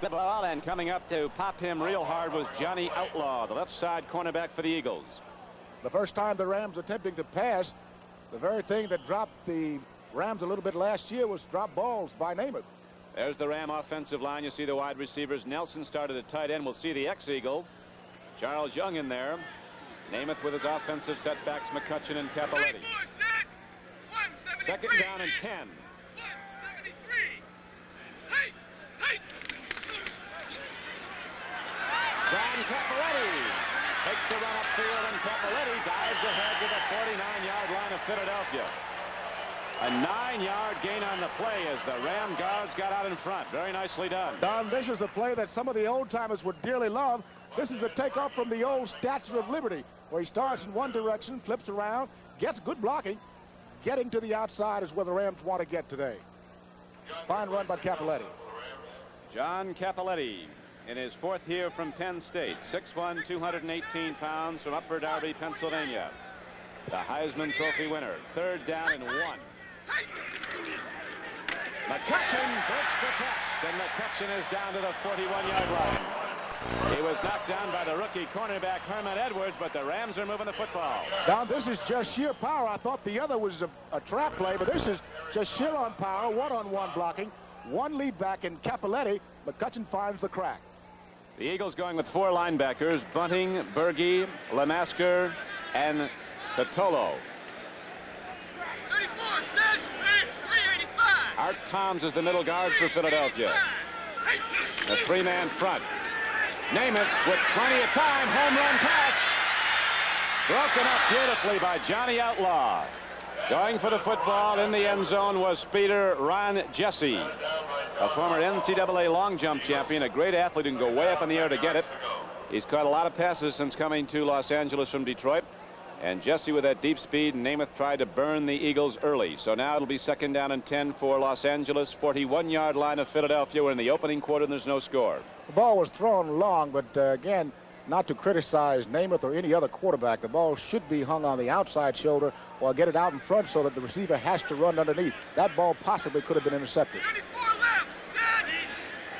The ball, and coming up to pop him real hard was Johnny Outlaw, the left side cornerback for the Eagles. The first time the Rams attempting to pass, the very thing that dropped the Rams a little bit last year was drop balls by Namath. There's the Ram offensive line. You see the wide receivers. Nelson started at tight end. We'll see the ex-Eagle, Charles Young, in there. Namath with his offensive setbacks, McCutcheon and Capoletti. Second down and 10. John Capoletti takes a run upfield, and Capoletti dives ahead to the 49-yard line of Philadelphia. A 9-yard gain on the play as the Ram guards got out in front. Very nicely done. Don, this is a play that some of the old-timers would dearly love. This is a takeoff from the old Statue of Liberty, where he starts in one direction, flips around, gets good blocking. Getting to the outside is where the Rams want to get today. Fine run by Capoletti. John Capoletti in his fourth year from Penn State. 6'1", 218 pounds from Upper Darby, Pennsylvania. The Heisman Trophy winner. Third down and 1. McCutcheon breaks the test, and McCutcheon is down to the 41-yard line. He was knocked down by the rookie cornerback Herman Edwards, but the Rams are moving the football. Don, this is just sheer power. I thought the other was a trap play, but this is just sheer on power, one-on-one blocking, one lead back in Capoletti. McCutcheon finds the crack. The Eagles going with 4 linebackers: Bunting, Berge, Lamasker, and Totolo. 34, set, 385. Art Toms is the middle guard for Philadelphia. A 3-man front. Namath with plenty of time. Home run pass. Broken up beautifully by Johnny Outlaw. Going for the football in the end zone was speeder Ron Jesse, a former NCAA long jump champion, a great athlete who can go way up in the air to get it. He's caught a lot of passes since coming to Los Angeles from Detroit. And Jesse with that deep speed, and Namath tried to burn the Eagles early. So now it'll be second down and 10 for Los Angeles. 41-yard line of Philadelphia. We're in the opening quarter and there's no score. The ball was thrown long, but again, not to criticize Namath or any other quarterback. The ball should be hung on the outside shoulder or get it out in front so that the receiver has to run underneath. That ball possibly could have been intercepted. 34 left, set,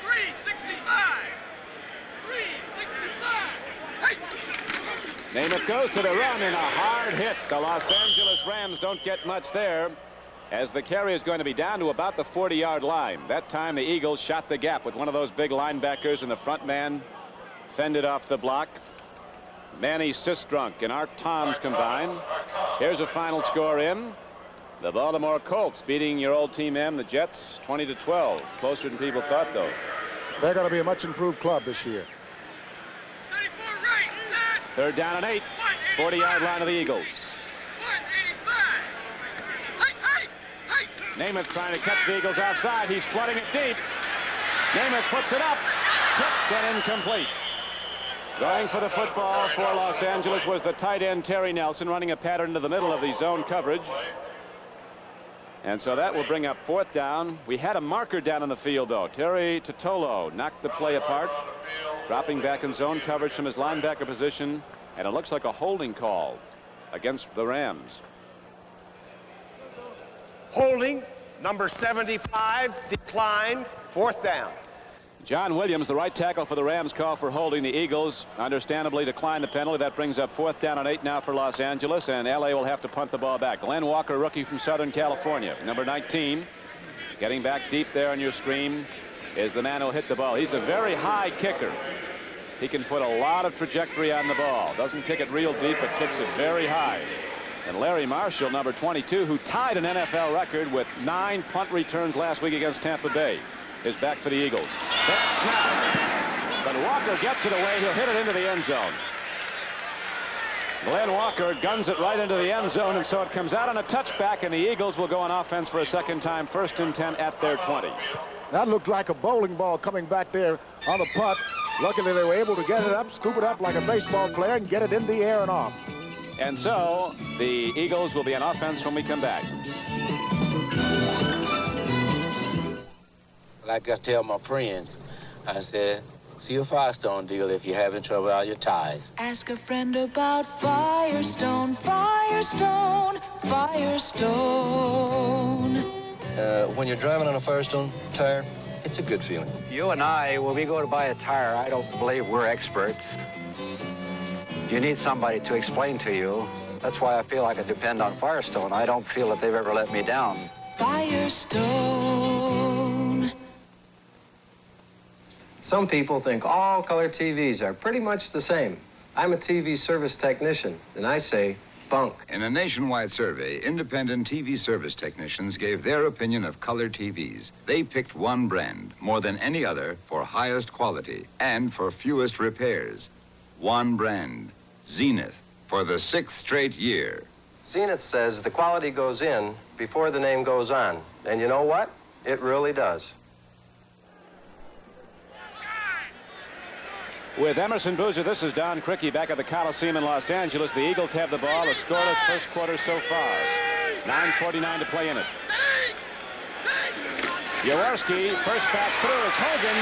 365. 365. Hey! Namath goes to the run and a hard hit. The Los Angeles Rams don't get much there, as the carry is going to be down to about the 40-yard line. That time the Eagles shot the gap with one of those big linebackers, and the front man fended off the block. Manny Sistrunk and Art Toms combined. Here's a final score in. The Baltimore Colts beating your old team M, the Jets, 20-12. Closer than people thought, though. They're going to be a much improved club this year. 34 right, set. Third down and 8. 40-yard line of the Eagles. 185. Hey! Namath trying to catch the Eagles offside. He's flooding it deep. Namath puts it up. Tipped and incomplete. Going for the football for Los Angeles was the tight end Terry Nelson, running a pattern to the middle of the zone coverage. And so that will bring up fourth down. We had a marker down in the field, though. Terry Totolo knocked the play apart, dropping back in zone coverage from his linebacker position, and it looks like a holding call against the Rams. Holding, number 75, declined, fourth down. John Williams, the right tackle for the Rams, call for holding. The Eagles understandably declined the penalty. That brings up fourth down and 8 now for Los Angeles, and LA will have to punt the ball back. Glenn Walker, rookie from Southern California, number 19, getting back deep there on your screen, is the man who'll hit the ball. He's a very high kicker. He can put a lot of trajectory on the ball. Doesn't kick it real deep, but kicks it very high. And Larry Marshall, number 22, who tied an NFL record with 9 punt returns last week against Tampa Bay, is back for the Eagles. Bad snap. But Walker gets it away. He'll hit it into the end zone. Glenn Walker guns it right into the end zone, and so it comes out on a touchback, and the Eagles will go on offense for a second time. First and 10 at their 20. That looked like a bowling ball coming back there on the punt. Luckily, they were able to get it up, scoop it up like a baseball player, and get it in the air and off. And so the Eagles will be on offense when we come back. Like I tell my friends, I said, see a Firestone deal if you're having trouble out your ties. Ask a friend about Firestone, Firestone, Firestone. When you're driving on a Firestone tire, It's a good feeling. You and I, when we go to buy a tire, I don't believe we're experts. You need somebody to explain to you. That's why I feel I can depend on Firestone. I don't feel that they've ever let me down. Firestone. Some people think all color TVs are pretty much the same. I'm a TV service technician, and I say bunk. In a nationwide survey, independent TV service technicians gave their opinion of color TVs. They picked one brand, more than any other, for highest quality and for fewest repairs. One brand, Zenith, for the 6th straight year. Zenith says the quality goes in before the name goes on. And you know what? It really does. With Emerson Boozer, this is Don Criqui back at the Coliseum in Los Angeles. The Eagles have the ball, a scoreless first quarter so far. 9:49 to play in it. Jaworski, first back through is Hogan.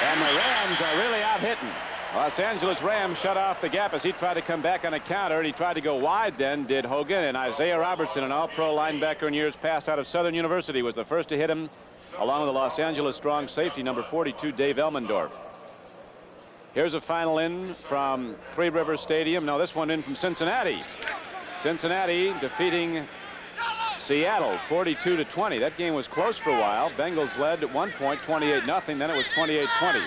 And the Rams are really out hitting. Los Angeles Rams shut off the gap as he tried to come back on a counter, and he tried to go wide then, did Hogan. And Isaiah Robertson, an all-pro linebacker in years past out of Southern University, was the first to hit him, along with the Los Angeles strong safety, number 42, Dave Elmendorf. Here's a final in from Three Rivers Stadium. No, this one in from Cincinnati. Cincinnati defeating Seattle 42-20. That game was close for a while. Bengals led at one point 28-0. Then it was 28-20.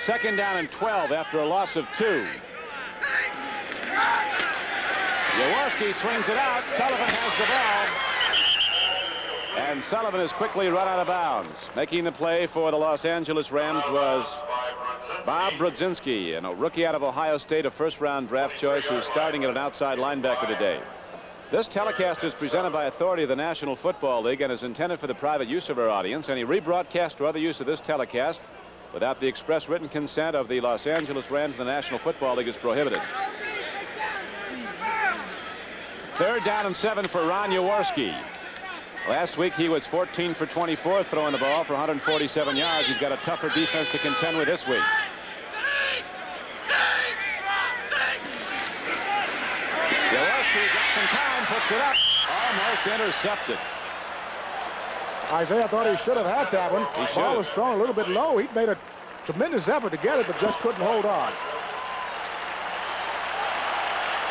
Second down and 12 after a loss of 2. Jaworski swings it out. Sullivan has the ball. And Sullivan is quickly run out of bounds. Making the play for the Los Angeles Rams was Bob Brodzinski, a rookie out of Ohio State, a first-round draft choice who's starting at an outside linebacker today. This telecast is presented by authority of the National Football League and is intended for the private use of our audience. Any rebroadcast or other use of this telecast without the express written consent of the Los Angeles Rams and the National Football League is prohibited. Third down and 7 for Ron Jaworski. Last week he was 14 for 24 throwing the ball for 147 yards. He's got a tougher defense to contend with this week. Jaworski gets some time, puts it up, almost intercepted. Isaiah thought he should have had that one. He The ball was thrown a little bit low. He'd made a tremendous effort to get it, but just couldn't hold on.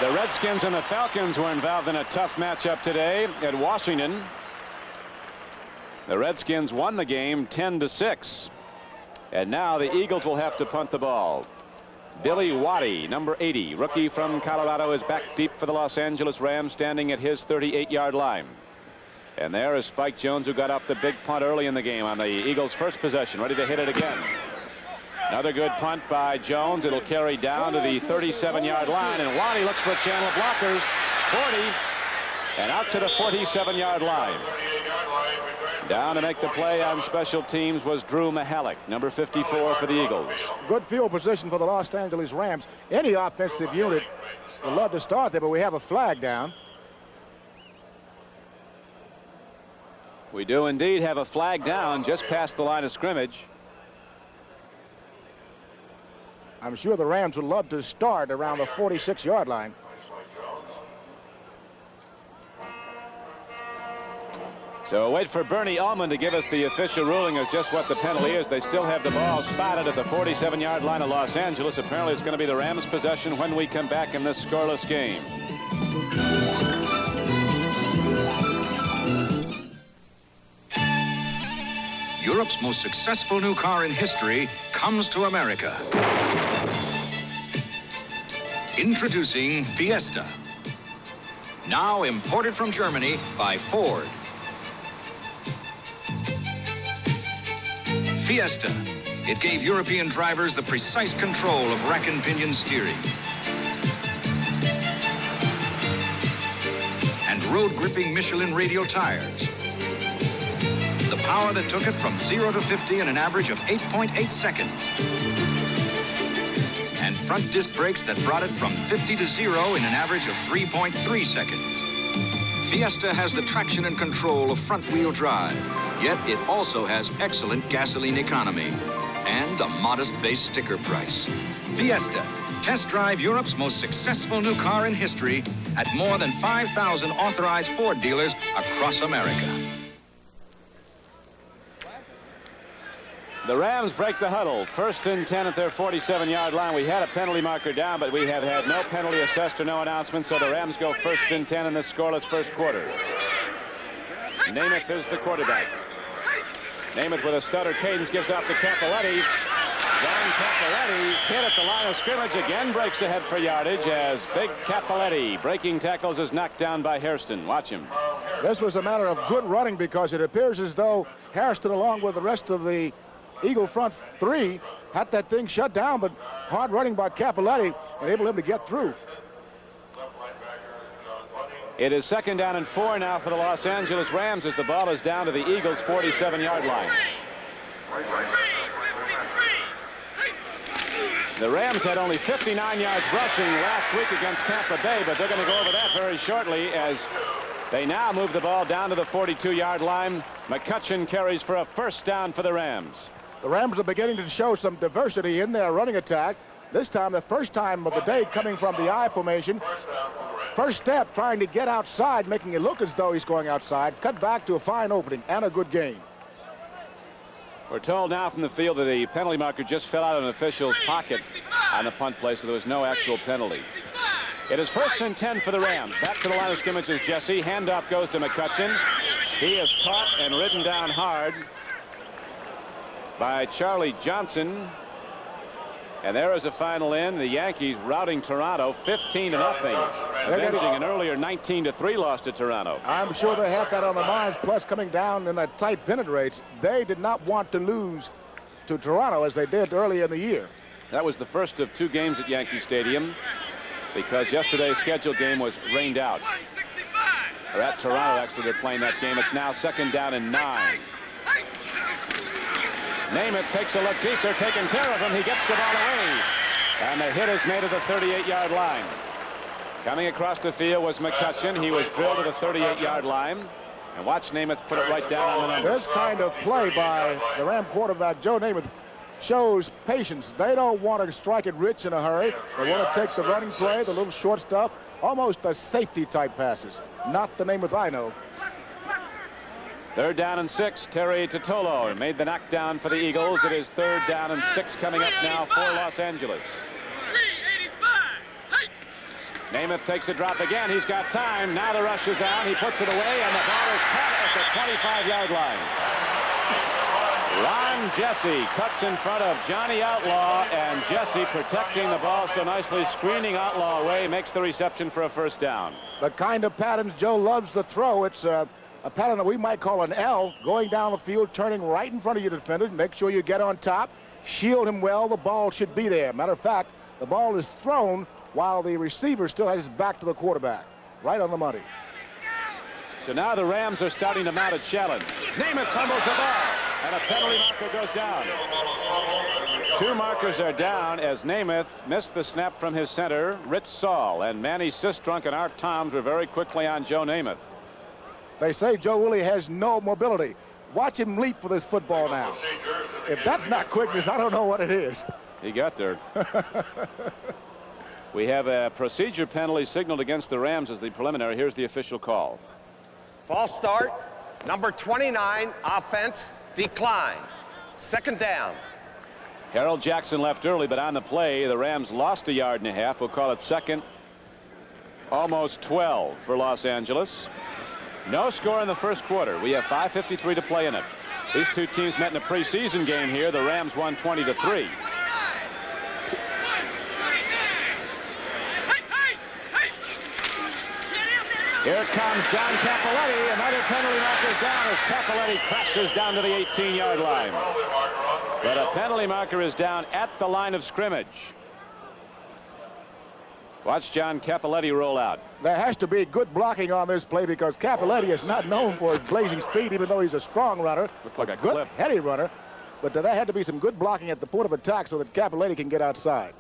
The Redskins and the Falcons were involved in a tough matchup today at Washington. The Redskins won the game 10-6. And now the Eagles will have to punt the ball. Billy Waddy, number 80, rookie from Colorado, is back deep for the Los Angeles Rams, standing at his 38-yard line. And there is Spike Jones, who got off the big punt early in the game on the Eagles' first possession, ready to hit it again. Another good punt by Jones. It'll carry down to the 37-yard line, and Waddy looks for a channel of blockers. 40, and out to the 47-yard line. Down to make the play on special teams was Drew Mihalik, number 54 for the Eagles. Good field position for the Los Angeles Rams. Any offensive unit would love to start there, but we have a flag down. We do indeed have a flag down just past the line of scrimmage. I'm sure the Rams would love to start around the 46-yard line. So wait for Bernie Ullman to give us the official ruling of just what the penalty is. They still have the ball spotted at the 47-yard line of Los Angeles. Apparently it's going to be the Rams' possession when we come back in this scoreless game. Europe's most successful new car in history comes to America. Introducing Fiesta. Now imported from Germany by Ford. Fiesta. It gave European drivers the precise control of rack and pinion steering. And road-gripping Michelin radial tires. The power that took it from 0 to 50 in an average of 8.8 seconds. And front disc brakes that brought it from 50 to 0 in an average of 3.3 seconds. Fiesta has the traction and control of front-wheel drive, yet it also has excellent gasoline economy and a modest base sticker price. Fiesta. Test drive Europe's most successful new car in history at more than 5,000 authorized Ford dealers across America. The Rams break the huddle. 1st and 10 at their 47-yard line. We had a penalty marker down, but we have had no penalty assessed or no announcement, so the Rams go 1st and 10 in this scoreless first quarter. Namath is the quarterback. Namath with a stutter cadence gives off to Cappelletti. John Cappelletti hit at the line of scrimmage, again breaks ahead for yardage as big Cappelletti breaking tackles is knocked down by Hairston. Watch him. This was a matter of good running because it appears as though Hairston, along with the rest of the Eagle front three, had that thing shut down, but hard running by Cappelletti enabled him to get through. It is 2nd down and 4 now for the Los Angeles Rams as the ball is down to the Eagles' 47-yard line. The Rams had only 59 yards rushing last week against Tampa Bay, but they're going to go over that very shortly as they now move the ball down to the 42-yard line. McCutcheon carries for a 1st down for the Rams. The Rams are beginning to show some diversity in their running attack. This time, the first time of the day coming from the I formation. First step, trying to get outside, making it look as though he's going outside. Cut back to a fine opening and a good gain. We're told now from the field that the penalty marker just fell out of an official's pocket on the punt play, so there was no actual penalty. It is 1st and 10 for the Rams. Back to the line of scrimmage is Jesse. Handoff goes to McCutcheon. He is caught and ridden down hard by Charlie Johnson. And there is a final end. The Yankees routing Toronto 15-0, avenging an earlier 19-3 loss to Toronto. I'm sure they have that on their minds, plus coming down in that tight pennant race. They did not want to lose to Toronto as they did early in the year. That was the first of 2 games at Yankee Stadium because yesterday's scheduled game was rained out. Or at Toronto, actually, they're playing that game. It's now 2nd down and 9. Namath takes a look deep. They're taking care of him. He gets the ball away. And the hit is made at the 38-yard line. Coming across the field was McCutcheon. He was drilled to the 38-yard line. And watch Namath put it right down on the number. This kind of play by the Ram quarterback, Joe Namath, shows patience. They don't want to strike it rich in a hurry. They want to take the running play, the little short stuff, almost a safety type passes. Not the Namath I know. 3rd down and 6. Terry Totolo made the knockdown for the Eagles. It is 3rd down and 6 coming up now for Los Angeles. Namath takes a drop again. He's got time. Now the rush is on. He puts it away, and the ball is caught at the 25-yard line. Ron Jesse cuts in front of Johnny Outlaw, and Jesse protecting the ball so nicely, screening Outlaw away, makes the reception for a 1st down. The kind of patterns Joe loves to throw. It's a pattern that we might call an L, going down the field, turning right in front of your defender. Make sure you get on top, shield him well. The ball should be there. Matter of fact, the ball is thrown while the receiver still has his back to the quarterback. Right on the money. So now the Rams are starting to mount a challenge. Namath fumbles the ball, and a penalty marker goes down. 2 markers are down as Namath missed the snap from his center, Rich Saul, and Manny Sistrunk and Art Toms were very quickly on Joe Namath. They say Joe Willie has no mobility. Watch him leap for this football now. If that's not quickness, I don't know what it is. He got there. We have a procedure penalty signaled against the Rams as the preliminary. Here's the official call. False start. Number 29, offense, decline. 2nd down. Harold Jackson left early, but on the play, the Rams lost 1.5 yards. We'll call it 2nd, almost 12 for Los Angeles. No score in the first quarter. We have 5:53 to play in it. These 2 teams met in a preseason game here. The Rams won 20-3. Here comes John Cappelletti. Another penalty marker down as Cappelletti crashes down to the 18-yard line. But a penalty marker is down at the line of scrimmage. Watch John Cappelletti roll out. There has to be good blocking on this play because Cappelletti is not known for his blazing speed, even though he's a strong runner. Looked like a good, clip. heady runner. But there had to be some good blocking at the point of attack so that Cappelletti can get outside.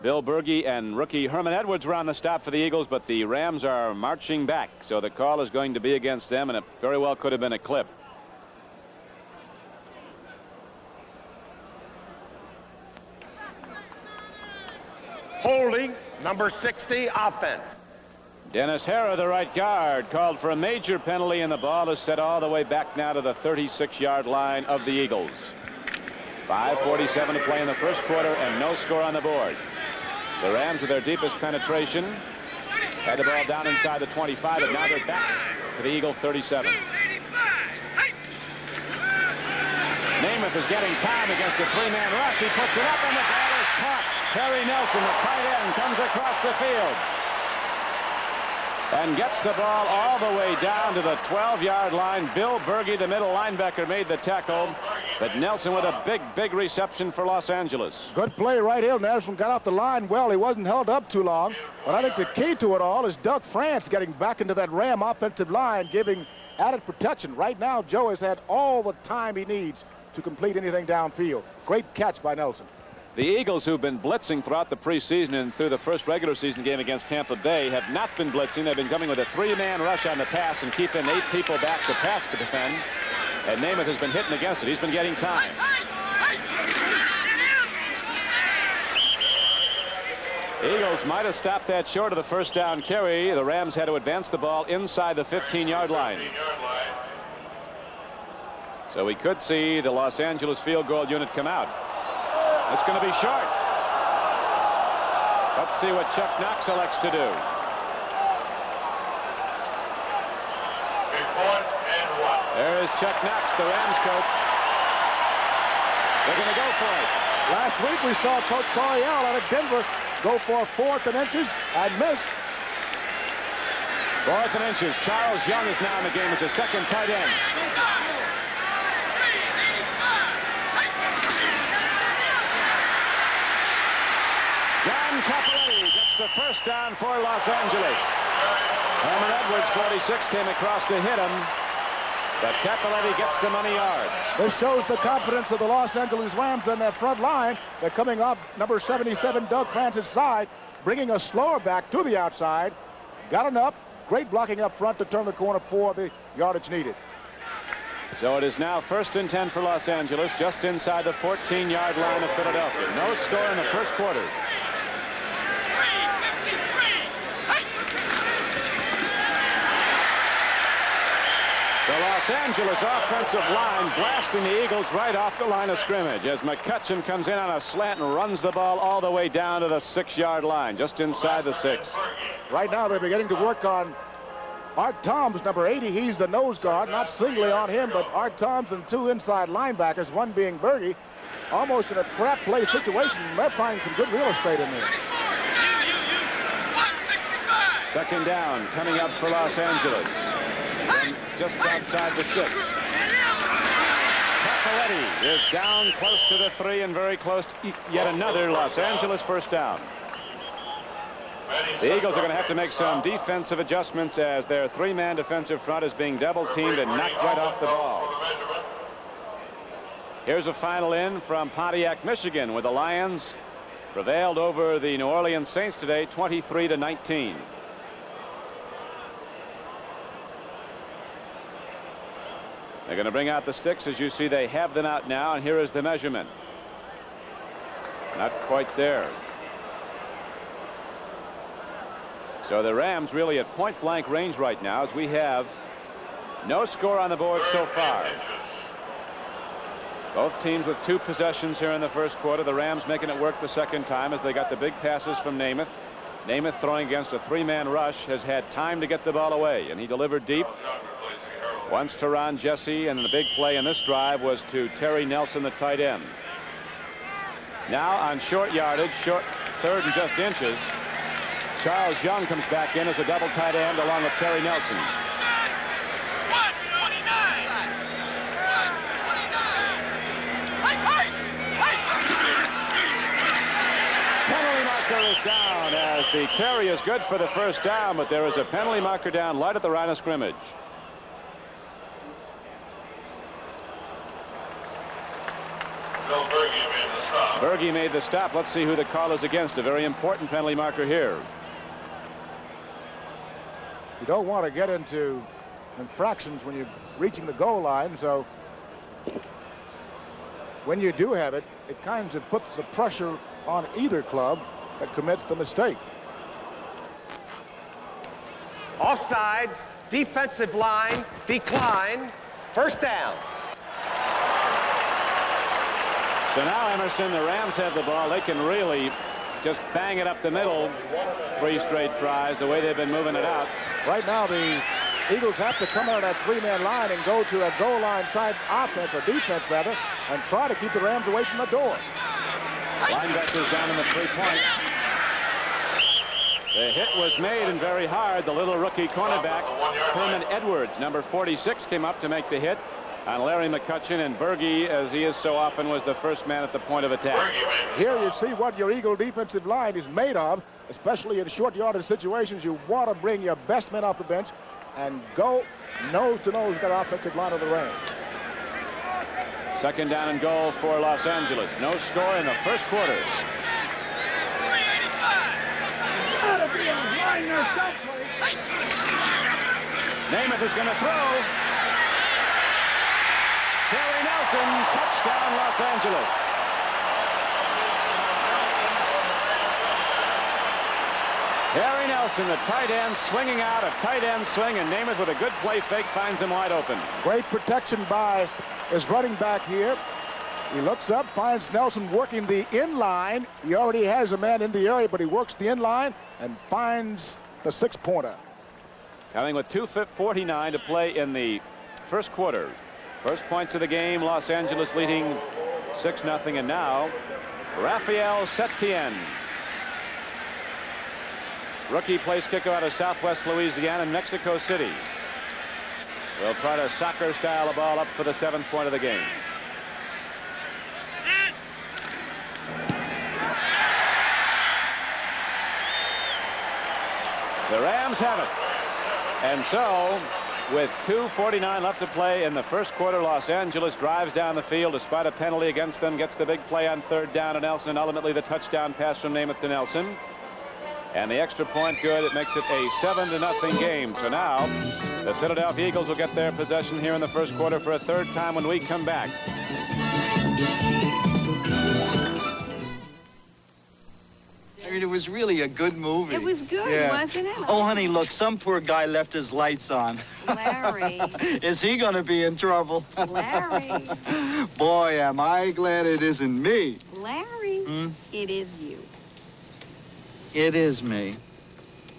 Bill Berge and rookie Herman Edwards were on the stop for the Eagles, but the Rams are marching back. So the call is going to be against them, and it very well could have been a clip. Holding, number 60, offense. Dennis Harrah, the right guard, called for a major penalty, and the ball is set all the way back now to the 36-yard line of the Eagles. 5:47 to play in the first quarter and no score on the board. The Rams with their deepest penetration had the ball down inside the 25, but now they're back to the Eagle 37. Namath is getting time against a three-man rush. He puts it up and the ball is caught. Terry Nelson, the tight end, comes across the field and gets the ball all the way down to the 12-yard line. Bill Berge, the middle linebacker, made the tackle, but Nelson with a big reception for Los Angeles. Good play right here. Nelson got off the line well. He wasn't held up too long, but I think the key to it all is Doug France getting back into that Ram offensive line, giving added protection. Right now, Joe has had all the time he needs to complete anything downfield. Great catch by Nelson. The Eagles, who've been blitzing throughout the preseason and through the first regular season game against Tampa Bay, have not been blitzing. They've been coming with a three-man rush on the pass and keeping 8 people back to pass to defend. And Namath has been hitting against it. He's been getting time. Eagles might have stopped that short of the first down carry. The Rams had to advance the ball inside the 15-yard line. So we could see the Los Angeles field goal unit come out. It's going to be short. Let's see what Chuck Knox elects to do. There is Chuck Knox, the Rams coach. They're going to go for it. Last week we saw Coach Coryell out of Denver go for 4th and inches and missed. 4th and inches. Charles Young is now in the game as a second tight end. John Cappelletti gets the first down for Los Angeles. Herman Edwards, 46, came across to hit him, but Cappelletti gets the money yards. This shows the confidence of the Los Angeles Rams in that front line. They're coming up number 77, Doug France's side, bringing a slower back to the outside. Got enough. Great blocking up front to turn the corner for the yardage needed. So it is now 1st and 10 for Los Angeles, just inside the 14-yard line of Philadelphia. No score in the first quarter. The Los Angeles offensive line blasting the Eagles right off the line of scrimmage as McCutcheon comes in on a slant and runs the ball all the way down to the 6-yard line, just inside the 6. Right now they're beginning to work on Art Toms, number 80. He's the nose guard, not singly on him, but Art Toms and 2 inside linebackers, one being Berge, almost in a trap play situation. They're finding some good real estate in there. 2nd down coming up for Los Angeles. And just outside the 6. Cappelletti is down close to the 3 and very close to yet another Los Angeles first down. The Eagles are going to have to make some defensive adjustments as their 3-man defensive front is being double-teamed and knocked right off the ball. Here's a final in from Pontiac, Michigan, where the Lions prevailed over the New Orleans Saints today, 23-19. They're going to bring out the sticks. As you see, they have them out now, and here is the measurement. Not quite there. So the Rams really at point-blank range right now, as we have no score on the board so far. Both teams with 2 possessions here in the first quarter. The Rams making it work the second time as they got the big passes from Namath. Namath, throwing against a 3-man rush, has had time to get the ball away, and he delivered deep. Once to Ron Jesse, and the big play in this drive was to Terry Nelson, the tight end. Now on short yardage, short 3rd and just inches, Charles Young comes back in as a double tight end along with Terry Nelson. 129. Penalty marker is down as the carry is good for the first down, but there is a penalty marker down right at the line of scrimmage. Berge made the stop. Let's see who the call is against. A very important penalty marker here. You don't want to get into infractions when you're reaching the goal line, so when you do have it, it kind of puts the pressure on either club that commits the mistake. Offsides, defensive line, decline, first down. So now Emerson, the Rams have the ball. They can really just bang it up the middle. 3 straight tries, the way they've been moving it out. Right now, the Eagles have to come out of that 3-man line and go to a goal line type offense, or defense rather, and try to keep the Rams away from the door. Linebackers down in the 3-point. The hit was made, and very hard. The little rookie cornerback, Herman Edwards, number 46, came up to make the hit on Larry McCutcheon, and Berge, as he is so often, was the first man at the point of attack. Here you see what your Eagle defensive line is made of, especially in short yardage situations. You want to bring your best men off the bench and go nose to nose with that offensive line of the Rams. 2nd down and goal for Los Angeles. No score in the first quarter. Namath is going to throw. Terry Nelson, touchdown Los Angeles. Terry Nelson, the tight end, swinging out, a tight end swing, and Namath with a good play fake finds him wide open. Great protection by his running back here. He looks up, finds Nelson working the inline. He already has a man in the area, but he works the inline and finds the 6-pointer. Coming with 2:49 to play in the first quarter. First points of the game, Los Angeles leading 6-0, and now Raphael Setien. Rookie place kicker out of Southwest Louisiana, Mexico City. They'll try to soccer style the ball up for the 7th point of the game. The Rams have it. And so, with 2:49 left to play in the first quarter, Los Angeles drives down the field despite a penalty against them, gets the big play on 3rd down to Nelson, and ultimately the touchdown pass from Namath to Nelson. And the extra point good. It makes it a 7-0 game. So now the Philadelphia Eagles will get their possession here in the first quarter for a 3rd time when we come back. It was really a good movie. It was good, wasn't it? Oh, honey, look, some poor guy left his lights on. Larry. Is he going to be in trouble? Larry. Boy, am I glad it isn't me. Larry, it is you. It is me.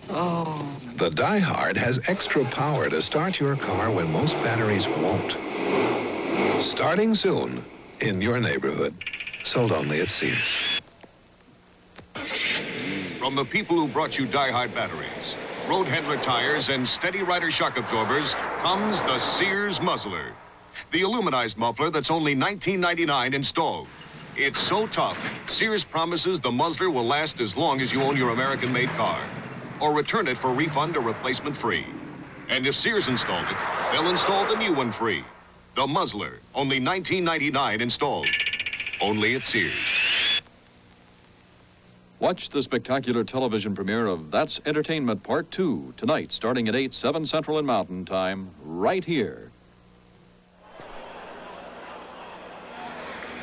Oh. The Die Hard has extra power to start your car when most batteries won't. Starting soon in your neighborhood. Sold only at Sears. From the people who brought you Die-Hard batteries, road handler tires, and Steady Rider shock absorbers comes the Sears Muzzler. The aluminized muffler that's only $19.99 installed. It's so tough, Sears promises the muzzler will last as long as you own your American-made car. Or return it for refund or replacement free. And if Sears installed it, they'll install the new one free. The Muzzler, only $19.99 installed. Only at Sears. Watch the spectacular television premiere of That's Entertainment Part 2 tonight, starting at 8, 7 Central and Mountain Time, right here.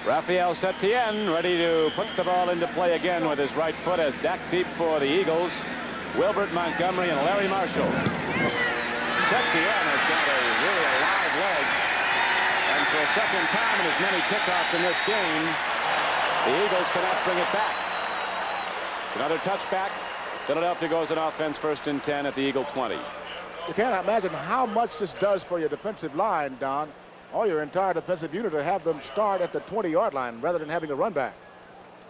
Raphael Setien ready to put the ball into play again with his right foot as back deep for the Eagles. Wilbert Montgomery and Larry Marshall. Setien has got a really alive leg. And for a 2nd time in as many kickoffs in this game, the Eagles cannot bring it back. Another touchback. Philadelphia goes on offense 1st and 10 at the Eagle 20. You can't imagine how much this does for your defensive line, Don, or your entire defensive unit, to have them start at the 20-yard line rather than having a run back.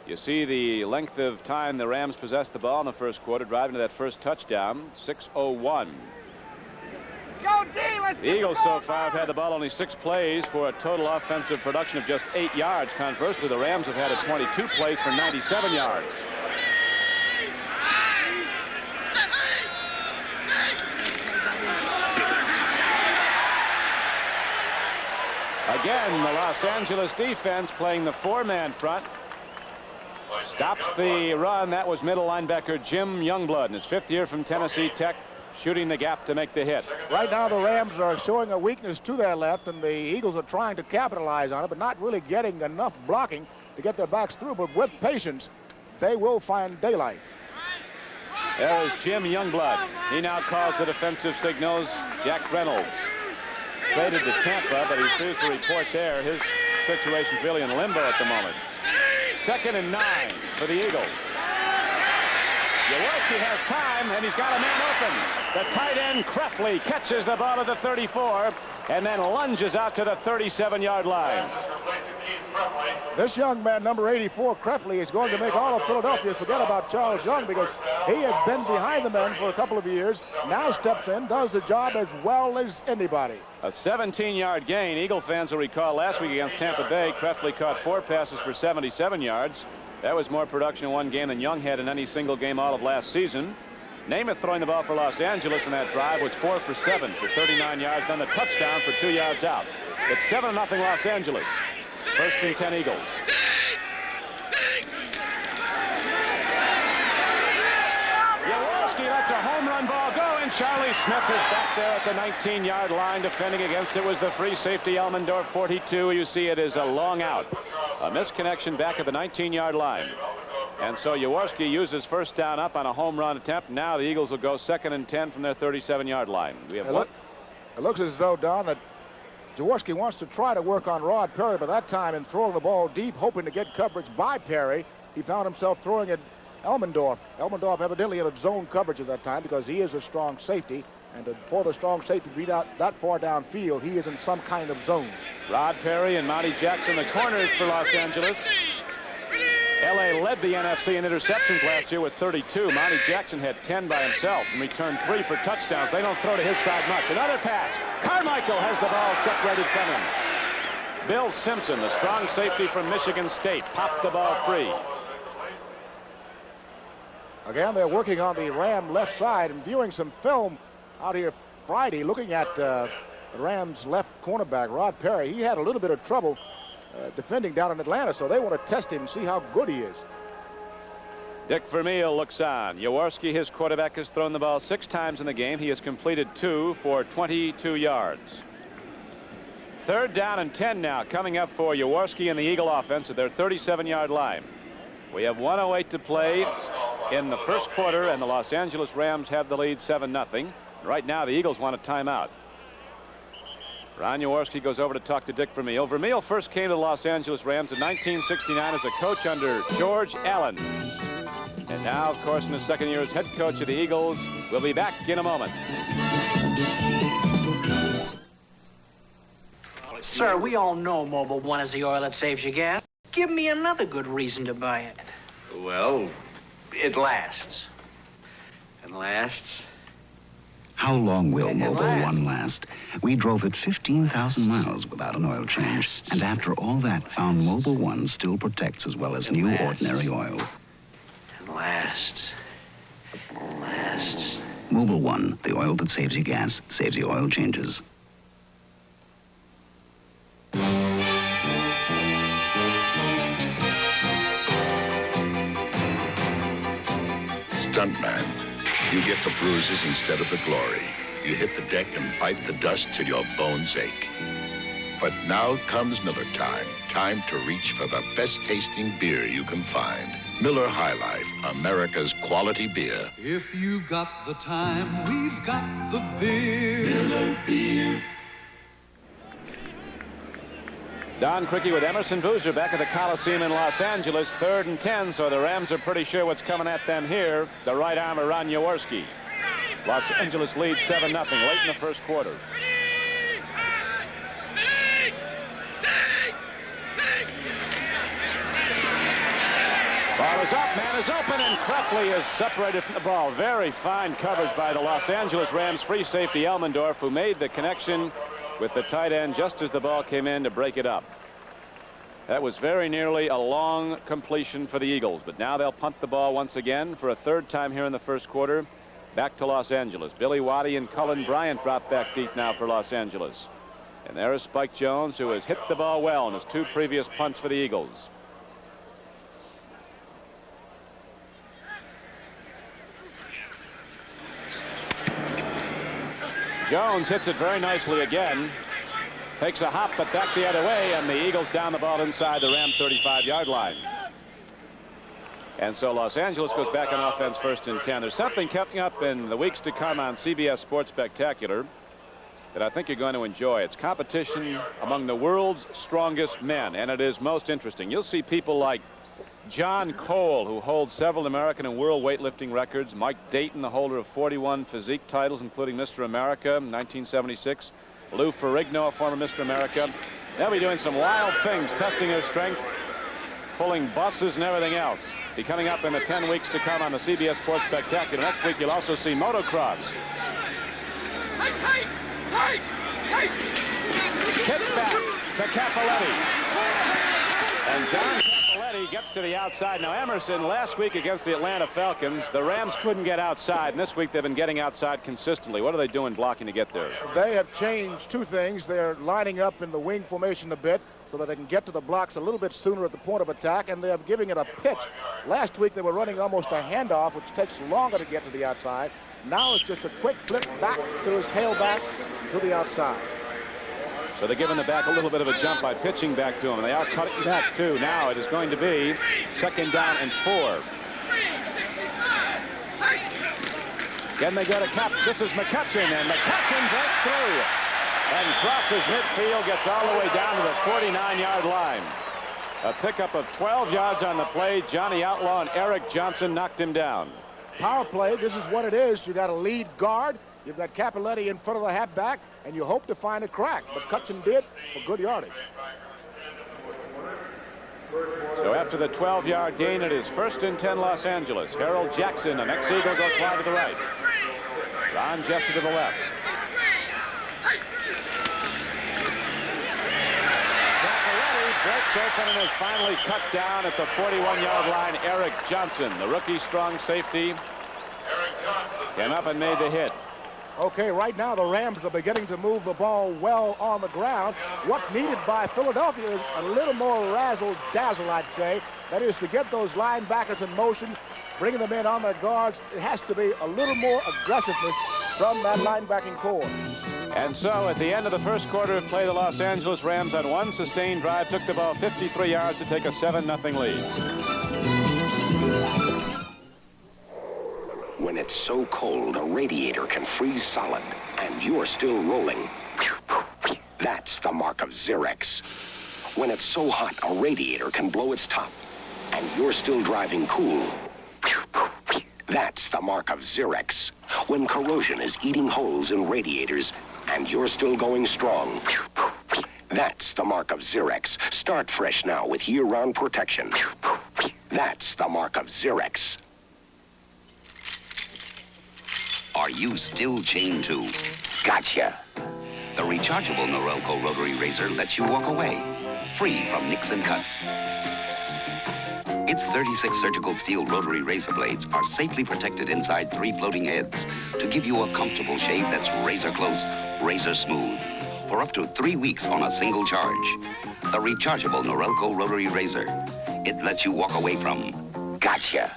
You see the length of time the Rams possessed the ball in the first quarter, driving to that first touchdown, 6:01. Go D, let's the Eagles so far have had the ball only 6 plays for a total offensive production of just 8 yards. Conversely, the Rams have had it 22 plays for 97 yards. Again, the Los Angeles defense playing the 4-man front. Stops the run. That was middle linebacker Jim Youngblood in his 5th year from Tennessee Tech, shooting the gap to make the hit. Right now the Rams are showing a weakness to their left, and the Eagles are trying to capitalize on it, but not really getting enough blocking to get their backs through. But with patience, they will find daylight. There is Jim Youngblood. He now calls the defensive signals. Jack Reynolds traded to Tampa, but he refused to report there. His situation's really in limbo at the moment. 2nd and 9 for the Eagles. Jaworski has time, and he's got a man open. The tight end, Krefli, catches the ball at the 34 and then lunges out to the 37-yard line. This young man, number 84, Krefli, is going to make all of Philadelphia forget about Charles Young because he has been behind the men for a couple of years, now steps in, does the job as well as anybody. A 17-yard gain. Eagle fans will recall last week against Tampa Bay, Krefli caught 4 passes for 77 yards. That was more production in one game than Young had in any single game all of last season. Namath throwing the ball for Los Angeles in that drive was 4 for 7 for 39 yards, then the touchdown for 2 yards out. It's 7-0 Los Angeles. 1st and 10 Eagles. Jaworski lets a home run ball go, and Charlie Smith is back there at the 19-yard line. Defending against it was the free safety, Elmendorf, 42. You see it is a long out. A misconnection back at the 19-yard line. And so Jaworski uses 1st down up on a home run attempt. Now the Eagles will go 2nd and 10 from their 37-yard line. We have it looks as though, Don, that Jaworski wants to try to work on Rod Perry, but that time in throwing the ball deep, hoping to get coverage by Perry, he found himself throwing at Elmendorf. Elmendorf evidently had a zone coverage at that time because he is a strong safety. And for the strong safety to be that far downfield, he is in some kind of zone. Rod Perry and Monty Jackson, the corners for Los Angeles. L.A. led the NFC in interceptions last year with 32. Monty Jackson had 10 by himself and returned 3 for touchdowns. They don't throw to his side much. Another pass. Carmichael has the ball separated from him. Bill Simpson, the strong safety from Michigan State, popped the ball free. Again, they're working on the Ram left side and viewing some film out here Friday, looking at the Rams left cornerback, Rod Perry. He had a little bit of trouble defending down in Atlanta, so they want to test him and see how good he is. Dick Vermeil looks on. Jaworski, his quarterback, has thrown the ball 6 times in the game. He has completed 2 for 22 yards. 3rd down and 10 now coming up for Jaworski and the Eagle offense at their 37-yard line. We have 1:08 to play in the first quarter, and the Los Angeles Rams have the lead 7-0. Right now, the Eagles want a timeout. Ron Jaworski goes over to talk to Dick Vermeil. Vermeil first came to the Los Angeles Rams in 1969 as a coach under George Allen. And now, of course, in his 2nd year as head coach of the Eagles. We'll be back in a moment. Sir, we all know Mobil 1 is the oil that saves you gas. Give me another good reason to buy it. Well, it lasts. It lasts. How long will Mobil 1 last? We drove it 15,000 miles without an oil change. And after all that, found Mobil 1 still protects as well as new ordinary oil. It lasts. It lasts. Mobil 1, the oil that saves you gas, saves you oil changes. Stuntman. You get the bruises instead of the glory. You hit the deck and bite the dust till your bones ache. But now comes Miller time. Time to reach for the best tasting beer you can find. Miller High Life, America's quality beer. If you've got the time, we've got the beer. Miller beer. Don Criqui with Emerson Boozer back at the Coliseum in Los Angeles. 3rd and 10, so the Rams are pretty sure what's coming at them here. The right arm of Ron Jaworski. Los Angeles leads 7-0 late in the first quarter. Ball is up, man is open, and Krefli is separated from the ball. Very fine coverage by the Los Angeles Rams free safety Elmendorf, who made the connection with the tight end just as the ball came in to break it up. That was very nearly a long completion for the Eagles, but now they'll punt the ball once again for a 3rd time here in the first quarter. Back to Los Angeles. Billy Waddy and Cullen Bryant drop back deep now for Los Angeles. And there is Spike Jones, who has hit the ball well in his 2 previous punts for the Eagles. Jones hits it very nicely again. Takes a hop, but back the other way, and the Eagles down the ball inside the Ram 35-yard line. And so Los Angeles goes back on offense 1st and 10. There's something coming up in the weeks to come on CBS Sports Spectacular. that I think you're going to enjoy. It's competition among the world's strongest men, and it is most interesting. You'll see people like John Cole, who holds several American and world weightlifting records. Mike Dayton, the holder of 41 physique titles, including Mr. America in 1976. Lou Ferrigno, a former Mr. America. They'll be doing some wild things, testing their strength, pulling buses and everything else. Be coming up in the 10 weeks to come on the CBS Sports Spectacular. Next week, you'll also see motocross. Kick back to Cappelletti. And John Cappelletti gets to the outside. Now, Emerson, last week against the Atlanta Falcons, the Rams couldn't get outside, and this week they've been getting outside consistently. What are they doing blocking to get there? They have changed two things. They're lining up in the wing formation a bit so that they can get to the blocks a little bit sooner at the point of attack, and they're giving it a pitch. Last week they were running almost a handoff, which takes longer to get to the outside. Now it's just a quick flip back to his tailback to the outside. So they're giving the back a little bit of a jump by pitching back to him. And they are cutting back, too. Now it is going to be 2nd down and 4. Again, they go to Cap. This is McCutcheon, and McCutcheon breaks through and crosses midfield, gets all the way down to the 49-yard line. A pickup of 12 yards on the play. Johnny Outlaw and Eric Johnson knocked him down. Power play, this is what it is. You got a lead guard. You've got Cappelletti in front of the halfback, and you hope to find a crack. But McCutcheon did for good yardage. So after the 12-yard gain, it is 1st and 10 Los Angeles. Harold Jackson, an ex-Eagle, goes wide to the right. Ron Jester to the left. Cappelletti breaks open and is finally cut down at the 41-yard line. Eric Johnson, the rookie strong safety, came up and made the hit. Okay, right now the Rams are beginning to move the ball well on the ground. What's needed by Philadelphia is a little more razzle-dazzle, I'd say. That is to get those linebackers in motion, bringing them in on their guards. It has to be a little more aggressiveness from that linebacking core. And so at the end of the first quarter of play, the Los Angeles Rams on one sustained drive took the ball 53 yards to take a 7-0 lead. When it's so cold, a radiator can freeze solid, and you're still rolling. That's the mark of Xerex. When it's so hot, a radiator can blow its top, and you're still driving cool. That's the mark of Xerex. When corrosion is eating holes in radiators, and you're still going strong. That's the mark of Xerex. Start fresh now with year-round protection. That's the mark of Xerex. Are you still chained to? Gotcha. The rechargeable Norelco rotary razor lets you walk away, free from nicks and cuts. Its 36 surgical steel rotary razor blades are safely protected inside 3 floating heads to give you a comfortable shave that's razor close, razor smooth, for up to 3 weeks on a single charge. The rechargeable Norelco rotary razor. It lets you walk away from. Gotcha.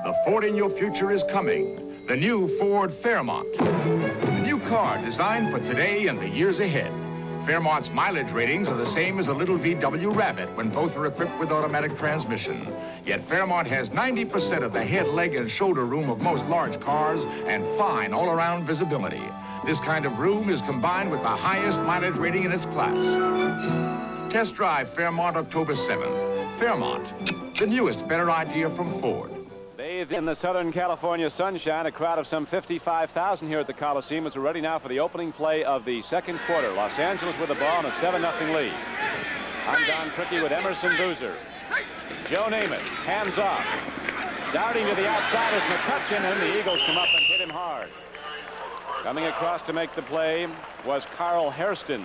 The Ford in your future is coming. The new Ford Fairmont. The new car designed for today and the years ahead. Fairmont's mileage ratings are the same as a little VW Rabbit when both are equipped with automatic transmission. Yet Fairmont has 90% of the head, leg, and shoulder room of most large cars and fine all-around visibility. This kind of room is combined with the highest mileage rating in its class. Test drive Fairmont October 7th. Fairmont, the newest, better idea from Ford. Bathed in the Southern California sunshine, a crowd of some 55,000 here at the Coliseum is ready now for the opening play of the second quarter. Los Angeles with the ball and a 7-0 lead. I'm Don Criqui with Emerson Boozer. Joe Namath, hands off. Darting to the outside is McCutcheon, and the Eagles come up and hit him hard. Coming across to make the play was Carl Hairston.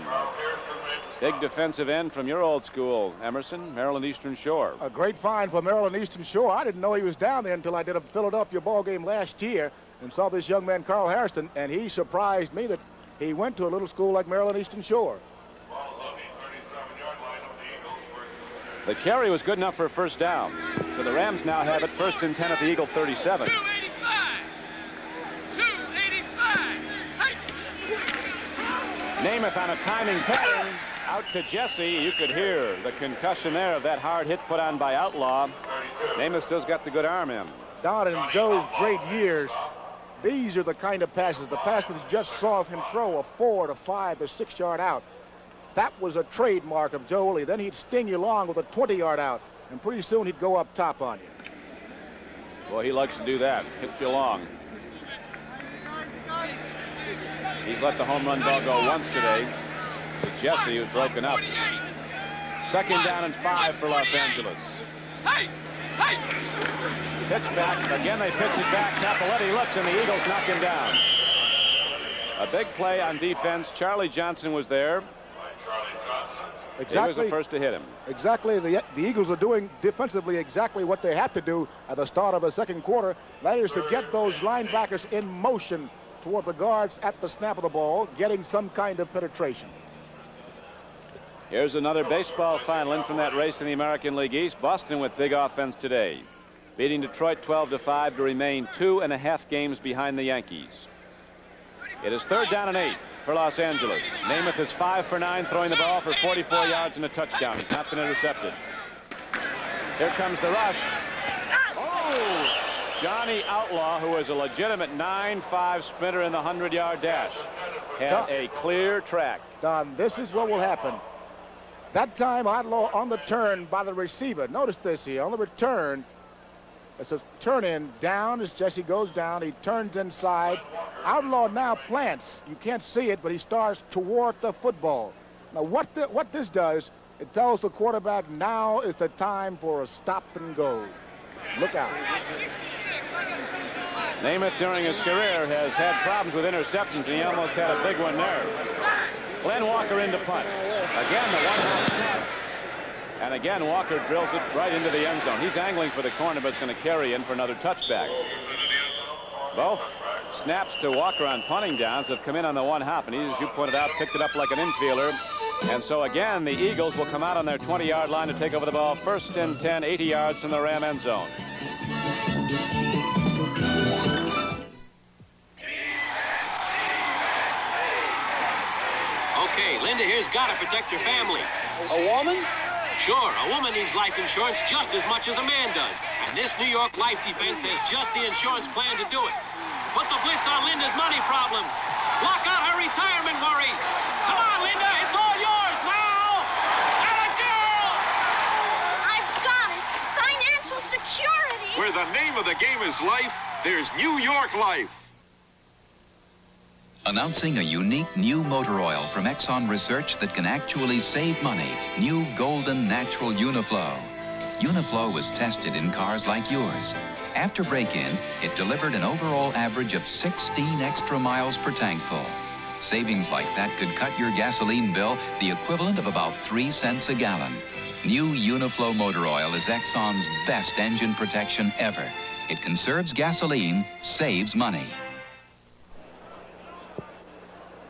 Big defensive end from your old school, Emerson, Maryland Eastern Shore. A great find for Maryland Eastern Shore. I didn't know he was down there until I did a Philadelphia ball game last year and saw this young man, Carl Hairston, and he surprised me that he went to a little school like Maryland Eastern Shore. The carry was good enough for a first down. So the Rams now have it 1st and 10 at the Eagle 37. 285. Namath on a timing pattern. Out to Jesse. You could hear the concussion there of that hard hit put on by Outlaw. Namath still's got the good arm in. Don, in Joe's great years, These are the kind of passes, the pass that you just saw him throw, a 4 to 5 to 6 yard out. That was a trademark of Joe Lee. Then he'd sting you long with a 20-yard out, and pretty soon he'd go up top on you. Well, he likes to do that, hit you long. He's let the home run ball go once today to Jesse, who's broken up. 2nd down and 5 for Los Angeles. Hey! Hey! Pitch back. Again, they pitch it back. Capoletti looks, and the Eagles knock him down. A big play on defense. Charlie Johnson was there. Exactly. He was the first to hit him. Exactly. The Eagles are doing defensively exactly what they have to do at the start of the second quarter. That is to get those linebackers in motion toward the guards at the snap of the ball, getting some kind of penetration. Here's another baseball final in from that race in the American League East. Boston with big offense today, beating Detroit 12-5 to remain 2.5 games behind the Yankees. It is 3rd down and 8 for Los Angeles. Namath is 5 for 9, throwing the ball for 44 yards and a touchdown. He's not been intercepted. Here comes the rush. Oh! Johnny Outlaw, who is a legitimate 9.5 sprinter in the 100-yard dash, had a clear track. Don, this is what will happen. That time, Outlaw on the turn by the receiver. Notice this here. On the return, it's a turn in down as Jesse goes down. He turns inside. Outlaw now plants. You can't see it, but he starts toward the football. Now, what this does, it tells the quarterback now is the time for a stop and go. Look out. Namath, during his career, has had problems with interceptions, and he almost had a big one there. Glenn Walker into punt. Again, the one-hop snap. And again, Walker drills it right into the end zone. He's angling for the corner, but it's going to carry in for another touchback. Both snaps to Walker on punting downs have come in on the one-hop, and he, as you pointed out, picked it up like an infielder. And so again, the Eagles will come out on their 20-yard line to take over the ball. 1st and 10, 80 yards from the Ram end zone. Okay, Linda here's got to protect your family. A woman? Sure, a woman needs life insurance just as much as a man does. And this New York Life Defense has just the insurance plan to do it. Put the blitz on Linda's money problems. Block out her retirement worries. Come on, Linda, it's all yours now. And a girl! I've got it. Financial security. Where the name of the game is life, there's New York Life. Announcing a unique new motor oil from Exxon Research that can actually save money. New Golden Natural Uniflow. Uniflow was tested in cars like yours. After break-in, it delivered an overall average of 16 extra miles per tank full. Savings like that could cut your gasoline bill the equivalent of about 3 cents a gallon. New Uniflow motor oil is Exxon's best engine protection ever. It conserves gasoline, saves money.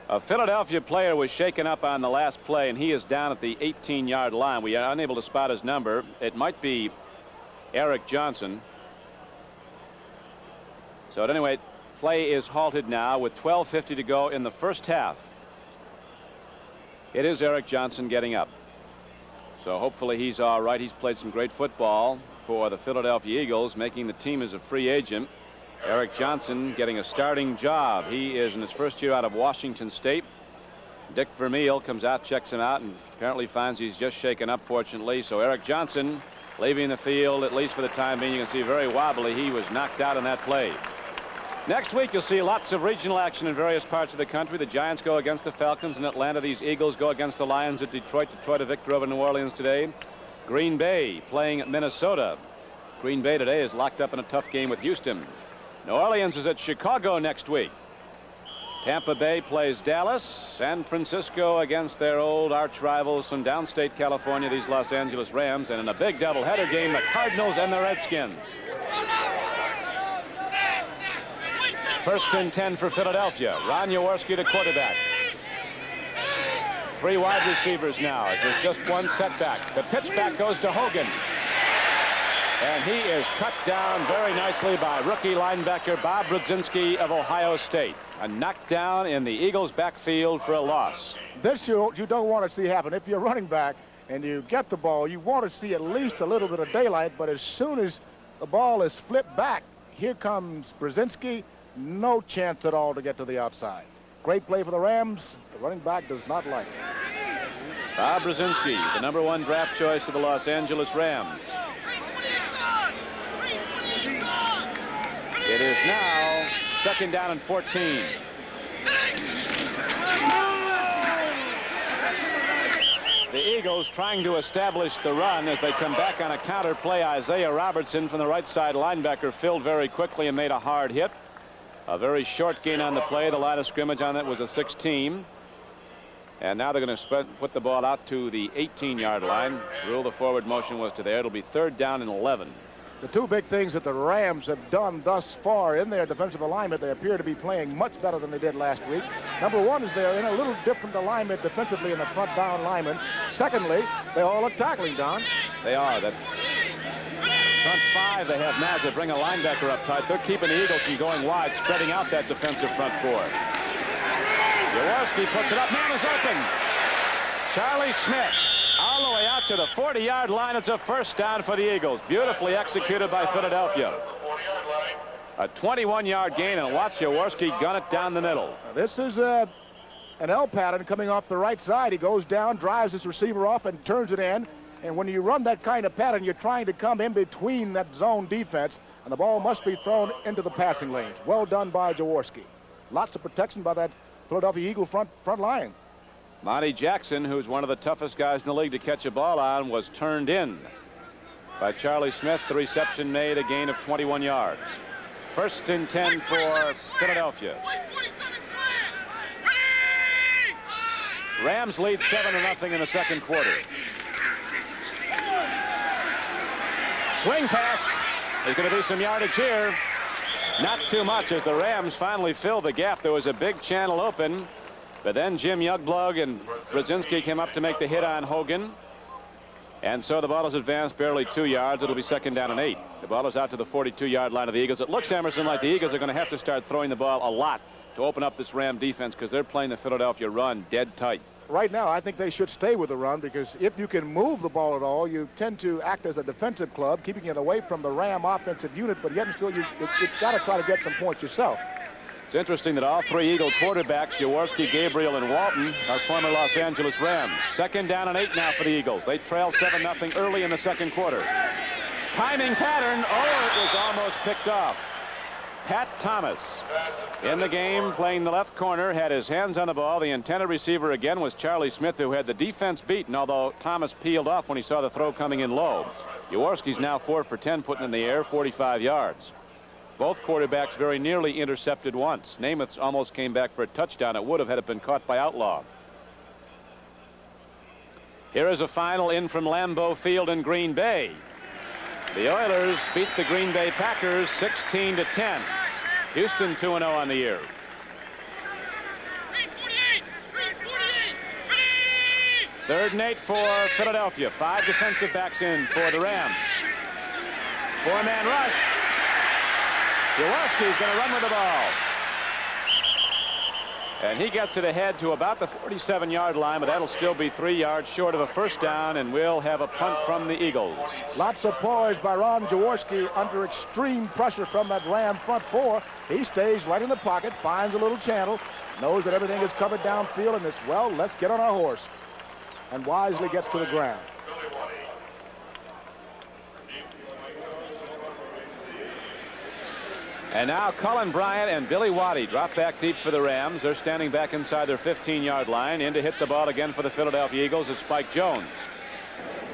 A Philadelphia player was shaken up on the last play, and he is down at the 18-yard line. We are unable to spot his number. It might be Eric Johnson. So at any rate, play is halted now with 12:50 to go in the first half. It is Eric Johnson getting up. So hopefully he's all right. He's played some great football for the Philadelphia Eagles, making the team as a free agent. Eric Johnson getting a starting job. He is in his first year out of Washington State. Dick Vermeil comes out, checks him out, and apparently finds he's just shaken up, fortunately. So Eric Johnson leaving the field, at least for the time being. You can see very wobbly. He was knocked out in that play. Next week, you'll see lots of regional action in various parts of the country. The Giants go against the Falcons in Atlanta. These Eagles go against the Lions at Detroit. Detroit a victor over New Orleans today. Green Bay playing Minnesota. Green Bay today is locked up in a tough game with Houston. New Orleans is at Chicago next week. Tampa Bay plays Dallas. San Francisco against their old arch rivals from downstate California, these Los Angeles Rams. And in a big doubleheader game, the Cardinals and the Redskins. 1st and 10 for Philadelphia. Ron Jaworski, the quarterback. 3 wide receivers now. There's just one setback. The pitch back goes to Hogan. And he is cut down very nicely by rookie linebacker Bob Brudzinski of Ohio State. A knockdown in the Eagles' backfield for a loss. This you don't want to see happen. If you're running back and you get the ball, you want to see at least a little bit of daylight. But as soon as the ball is flipped back, here comes Brudzinski, no chance at all to get to the outside. Great play for the Rams. The running back does not like it. Bob Brzezinski, the #1 draft choice of the Los Angeles Rams. It is now 2nd down and 14. The Eagles trying to establish the run as they come back on a counter play. Isaiah Robertson from the right side linebacker filled very quickly and made a hard hit. A very short gain on the play. The line of scrimmage on that was a 16. And now they're going to put the ball out to the 18-yard line. Rule the forward motion was to there. It'll be 3rd down and 11. The two big things that the Rams have done thus far in their defensive alignment, they appear to be playing much better than they did last week. Number one is they're in a little different alignment defensively in the front down linemen. Secondly, they all are tackling, Don. They are. That front 5 they have now, as they bring a linebacker up tight. They're keeping the Eagles from going wide, spreading out that defensive front 4. Jaworski puts it up. Man is open. Charlie Smith all the way out to the 40-yard line. It's a 1st down for the Eagles. Beautifully executed by Philadelphia. A 21-yard gain, and watch Jaworski gun it down the middle. This is an L pattern coming off the right side. He goes down, drives his receiver off, and turns it in. And when you run that kind of pattern, you're trying to come in between that zone defense, and the ball must be thrown into the passing lanes. Well done by Jaworski. Lots of protection by that Philadelphia Eagle front line. Monty Jackson, who's one of the toughest guys in the league to catch a ball on, was turned in by Charlie Smith. The reception made, a gain of 21 yards. 1st and 10 for Philadelphia. Rams lead 7-0 in the 2nd quarter. Swing pass. There's going to be some yardage here. Not too much as the Rams finally filled the gap. There was a big channel open, but then Jim Youngblug and Brzezinski came up to make the hit on Hogan. And so the ball is advanced barely 2 yards. It'll be 2nd down and 8. The ball is out to the 42-yard line of the Eagles. It looks, Emerson, like the Eagles are going to have to start throwing the ball a lot to open up this Ram defense because they're playing the Philadelphia run dead tight. Right now, I think they should stay with the run because if you can move the ball at all, you tend to act as a defensive club, keeping it away from the Ram offensive unit, but yet and still you've got to try to get some points yourself. It's interesting that all 3 Eagle quarterbacks, Jaworski, Gabriel, and Walton, are former Los Angeles Rams. 2nd down and 8 now for the Eagles. They trail 7-0 early in the 2nd quarter. Timing pattern. Oh, it was almost picked off. Pat Thomas in the game, playing the left corner, had his hands on the ball. The intended receiver again was Charlie Smith, who had the defense beaten, although Thomas peeled off when he saw the throw coming in low. Jaworski's now 4 for 10, putting in the air, 45 yards. Both quarterbacks very nearly intercepted once. Namath almost came back for a touchdown. It would have had it been caught by Outlaw. Here is a final in from Lambeau Field in Green Bay. The Oilers beat the Green Bay Packers 16-10. Houston 2-0 on the year. Third and 8 for Philadelphia. 5 defensive backs in for the Rams. 4-man rush. Jaworski's going to run with the ball. And he gets it ahead to about the 47-yard line, but that'll still be 3 yards short of a 1st down, and we'll have a punt from the Eagles. Lots of poise by Ron Jaworski under extreme pressure from that Ram front 4. He stays right in the pocket, finds a little channel, knows that everything is covered downfield, and it's, well, let's get on our horse, and wisely gets to the ground. And now Cullen Bryant and Billy Waddy drop back deep for the Rams. They're standing back inside their 15-yard line. In to hit the ball again for the Philadelphia Eagles is Spike Jones.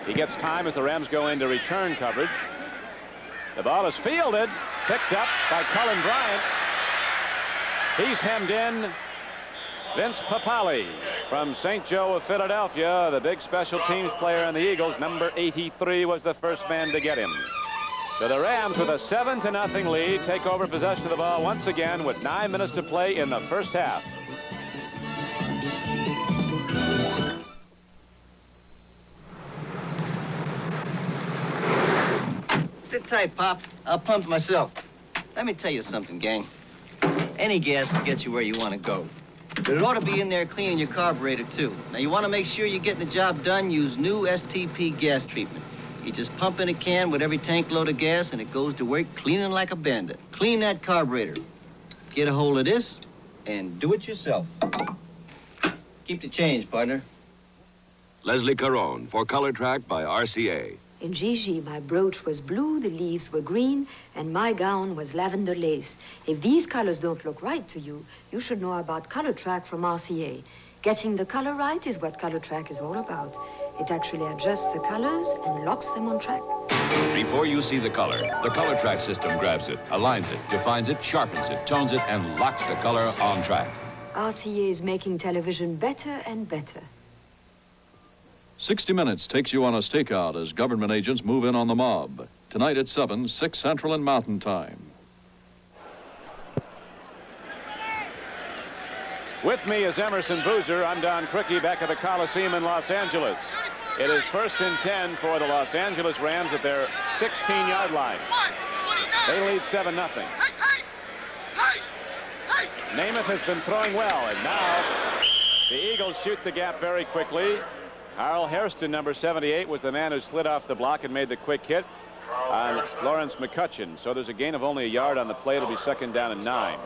He gets time as the Rams go into return coverage. The ball is fielded, picked up by Cullen Bryant. He's hemmed in. Vince Papale from St. Joe of Philadelphia, the big special teams player in the Eagles. Number 83 was the first man to get him. So the Rams, with a 7-0 lead, take over possession of the ball once again with 9 minutes to play in the 1st half. Sit tight, Pop. I'll pump myself. Let me tell you something, gang. Any gas will get you where you want to go. But it ought to be in there cleaning your carburetor, too. Now, you want to make sure you're getting the job done, use new STP gas treatment. You just pump in a can with every tank load of gas, and it goes to work cleaning like a bandit. Clean that carburetor. Get a hold of this and do it yourself. Keep the change, partner. Leslie Caron for Color Track by RCA. In Gigi, my brooch was blue, the leaves were green, and my gown was lavender lace. If these colors don't look right to you, you should know about Color Track from RCA. Getting the color right is what Color Track is all about. It actually adjusts the colors and locks them on track. Before you see the Color Track system grabs it, aligns it, defines it, sharpens it, tones it, and locks the color on track. RCA is making television better and better. 60 Minutes takes you on a stakeout as government agents move in on the mob. Tonight at 7, 6 Central and Mountain Time. With me is Emerson Boozer. I'm Don Criqui back at the Coliseum in Los Angeles. It is 1st and 10 for the Los Angeles Rams at their 16-yard line. They lead 7-0. Namath has been throwing well, and now the Eagles shoot the gap very quickly. Harold Hairston, number 78, was the man who slid off the block and made the quick hit on Lawrence McCutcheon. So there's a gain of only a yard on the play. It'll be 2nd down and 9.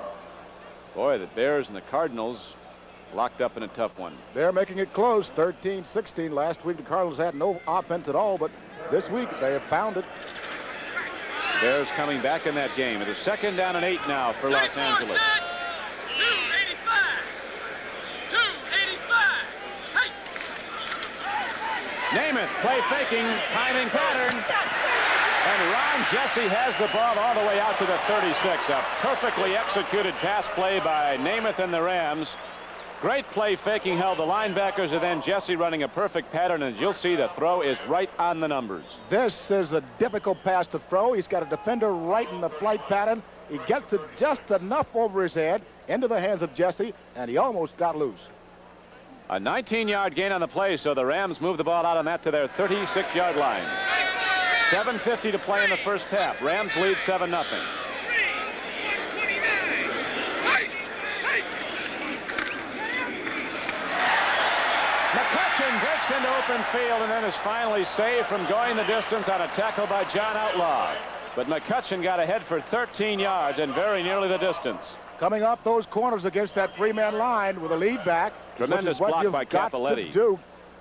Boy, the Bears and the Cardinals locked up in a tough one. They're making it close, 13-16. Last week, the Cardinals had no offense at all, but this week they have found it. Bears coming back in that game. It is 2nd down and 8 now for Los Angeles. 285. Hey. Namath, play faking, timing pattern. And Ron Jesse has the ball all the way out to the 36. A perfectly executed pass play by Namath and the Rams. Great play faking, held the linebackers, and then Jesse running a perfect pattern, and you'll see the throw is right on the numbers. This is a difficult pass to throw. He's got a defender right in the flight pattern. He gets it just enough over his head into the hands of Jesse, and he almost got loose. A 19-yard gain on the play, so the Rams move the ball out on that to their 36-yard line. 7:50 to play in the first half. Rams lead 7-0. McCutcheon breaks into open field and then is finally saved from going the distance on a tackle by John Outlaw. But McCutcheon got ahead for 13 yards and very nearly the distance. Coming off those corners against that three-man line with a lead back. Tremendous block by Cappelletti.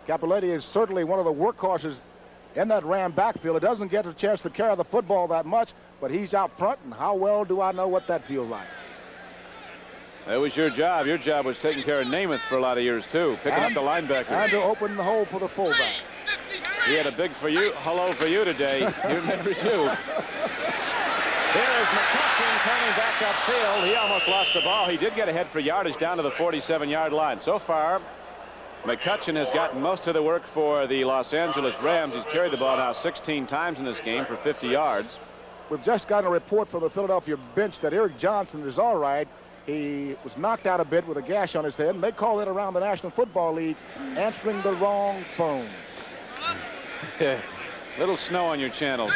Cappelletti is certainly one of the workhorses in that Ram backfield. It doesn't get a chance to carry the football that much, but he's out front, and how well do I know what that feels like? That was your job. Your job was taking care of Namath for a lot of years, ttoo, picking up the linebacker. And to open the hole for the fullback. He had a big hello for you today. You remember you. Here is McCutcheon turning back upfield. He almost lost the ball. He did get ahead for yardage down to the 47-yard line. So far, McCutcheon has gotten most of the work for the Los Angeles Rams. He's carried the ball now 16 times in this game for 50 yards. We've just gotten a report from the Philadelphia bench that Eric Johnson is all right. He was knocked out a bit with a gash on his head, and they call it around the National Football League answering the wrong phone. Little snow on your channels.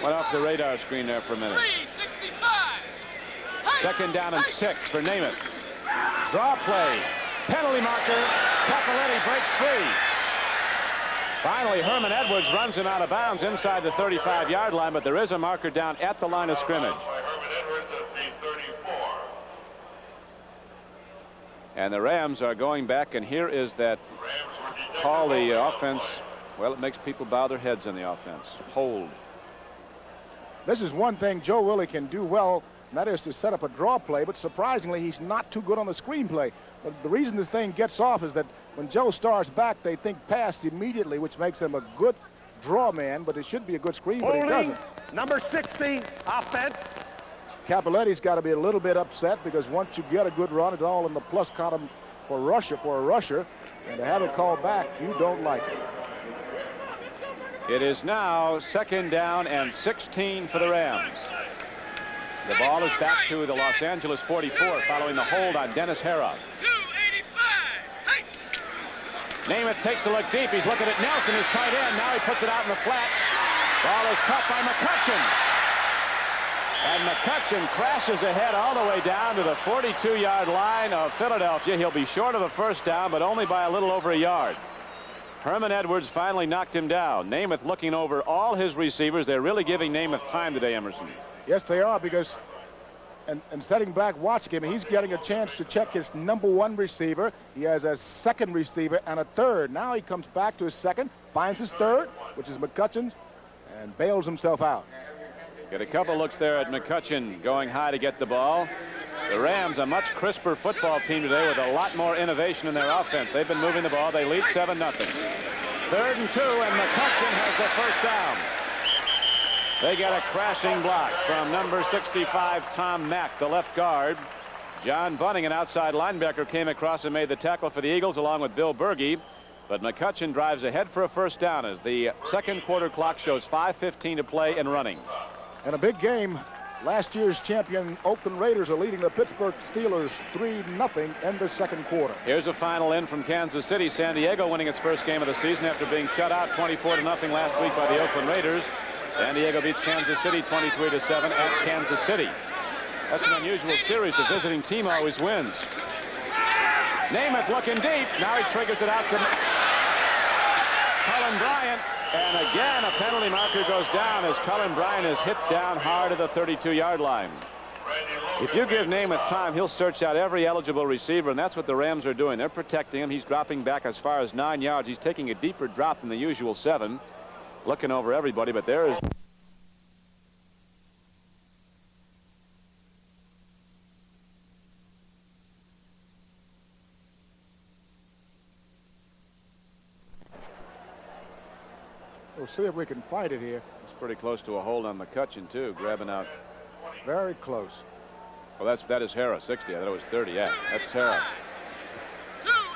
Went off the radar screen there for a minute. 2nd down and 6 for Namath. Draw play. Penalty marker. Cappelletti breaks free. Finally, Herman Edwards runs him out of bounds inside the 35-yard line, but there is a marker down at the line of scrimmage. And the Rams are going back, and here is that call. The offense, well, it makes people bow their heads in the offense. Hold. This is one thing Joe Willie can do well, and that is to set up a draw play, but surprisingly, he's not too good on the screenplay. But the reason this thing gets off is that when Joe starts back, they think pass immediately, which makes him a good draw man, but it should be a good screen, but he doesn't. Number 60, offense. Cappelletti's got to be a little bit upset because once you get a good run, it's all in the plus column for a rusher, and to have it called back, you don't like it. It is now 2nd down and 16 for the Rams. The ball is back to the Los Angeles 44 following the hold on Dennis Harrod. Namath takes a look deep. He's looking at Nelson, his tight end. Now he puts it out in the flat. Ball is caught by McCutcheon. And McCutcheon crashes ahead all the way down to the 42-yard line of Philadelphia. He'll be short of the 1st down, but only by a little over a yard. Herman Edwards finally knocked him down. Namath looking over all his receivers. They're really giving Namath time today, Emerson. Yes, they are, because and setting back watching him. He's getting a chance to check his #1 receiver. He has a second receiver and a third. Now he comes back to his second, finds his third, which is McCutcheon's, and bails himself out. Get a couple looks there at McCutcheon going high to get the ball. The Rams, a much crisper football team today with a lot more innovation in their offense. They've been moving the ball. They lead 7-0. 3rd and 2, and McCutcheon has the first down. They get a crashing block from number 65, Tom Mack, the left guard. John Bunning, an outside linebacker, came across and made the tackle for the Eagles along with Bill Berge. But McCutcheon drives ahead for a first down as the second quarter clock shows 5:15 to play and running. And a big game. Last year's champion Oakland Raiders are leading the Pittsburgh Steelers 3-0 in the second quarter. Here's a final in from Kansas City. San Diego winning its first game of the season after being shut out 24-0 last week by the Oakland Raiders. San Diego beats Kansas City 23-7 at Kansas City. That's an unusual series. The visiting team always wins. Namath looking deep. Now he triggers it out to Cullen Bryant. And again, a penalty marker goes down as Cullen Bryant is hit down hard at the 32-yard line. If you give Namath time, he'll search out every eligible receiver, and that's what the Rams are doing. They're protecting him. He's dropping back as far as 9 yards. He's taking a deeper drop than the usual 7. Looking over everybody, but there is... We'll see if we can fight it here. It's pretty close to a hold on McCutcheon, too, grabbing out. Very close. Well, that is Hara, 60. I thought it was 30. Yeah, that's Hara.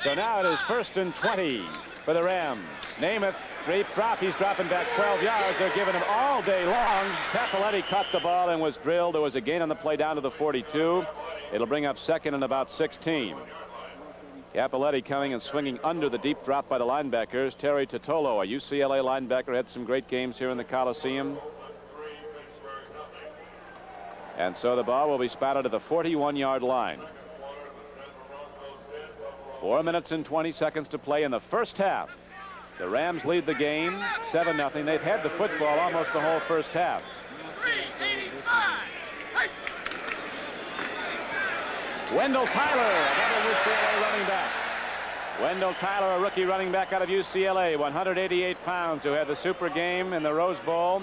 So now it is 1st and 20 for the Rams. Namath, deep drop. He's dropping back 12 yards. They're giving him all day long. Cappelletti caught the ball and was drilled. There was a gain on the play down to the 42. It'll bring up 2nd and about 16. Cappelletti coming and swinging under the deep drop by the linebackers. Terry Totolo, a UCLA linebacker, had some great games here in the Coliseum. And so the ball will be spotted at the 41-yard line. 4 minutes and 20 seconds to play in the first half. The Rams lead the game 7-0. They've had the football almost the whole first half. Wendell Tyler, another UCLA running back. Wendell Tyler, a rookie running back out of UCLA, 188 pounds, who had the super game in the Rose Bowl.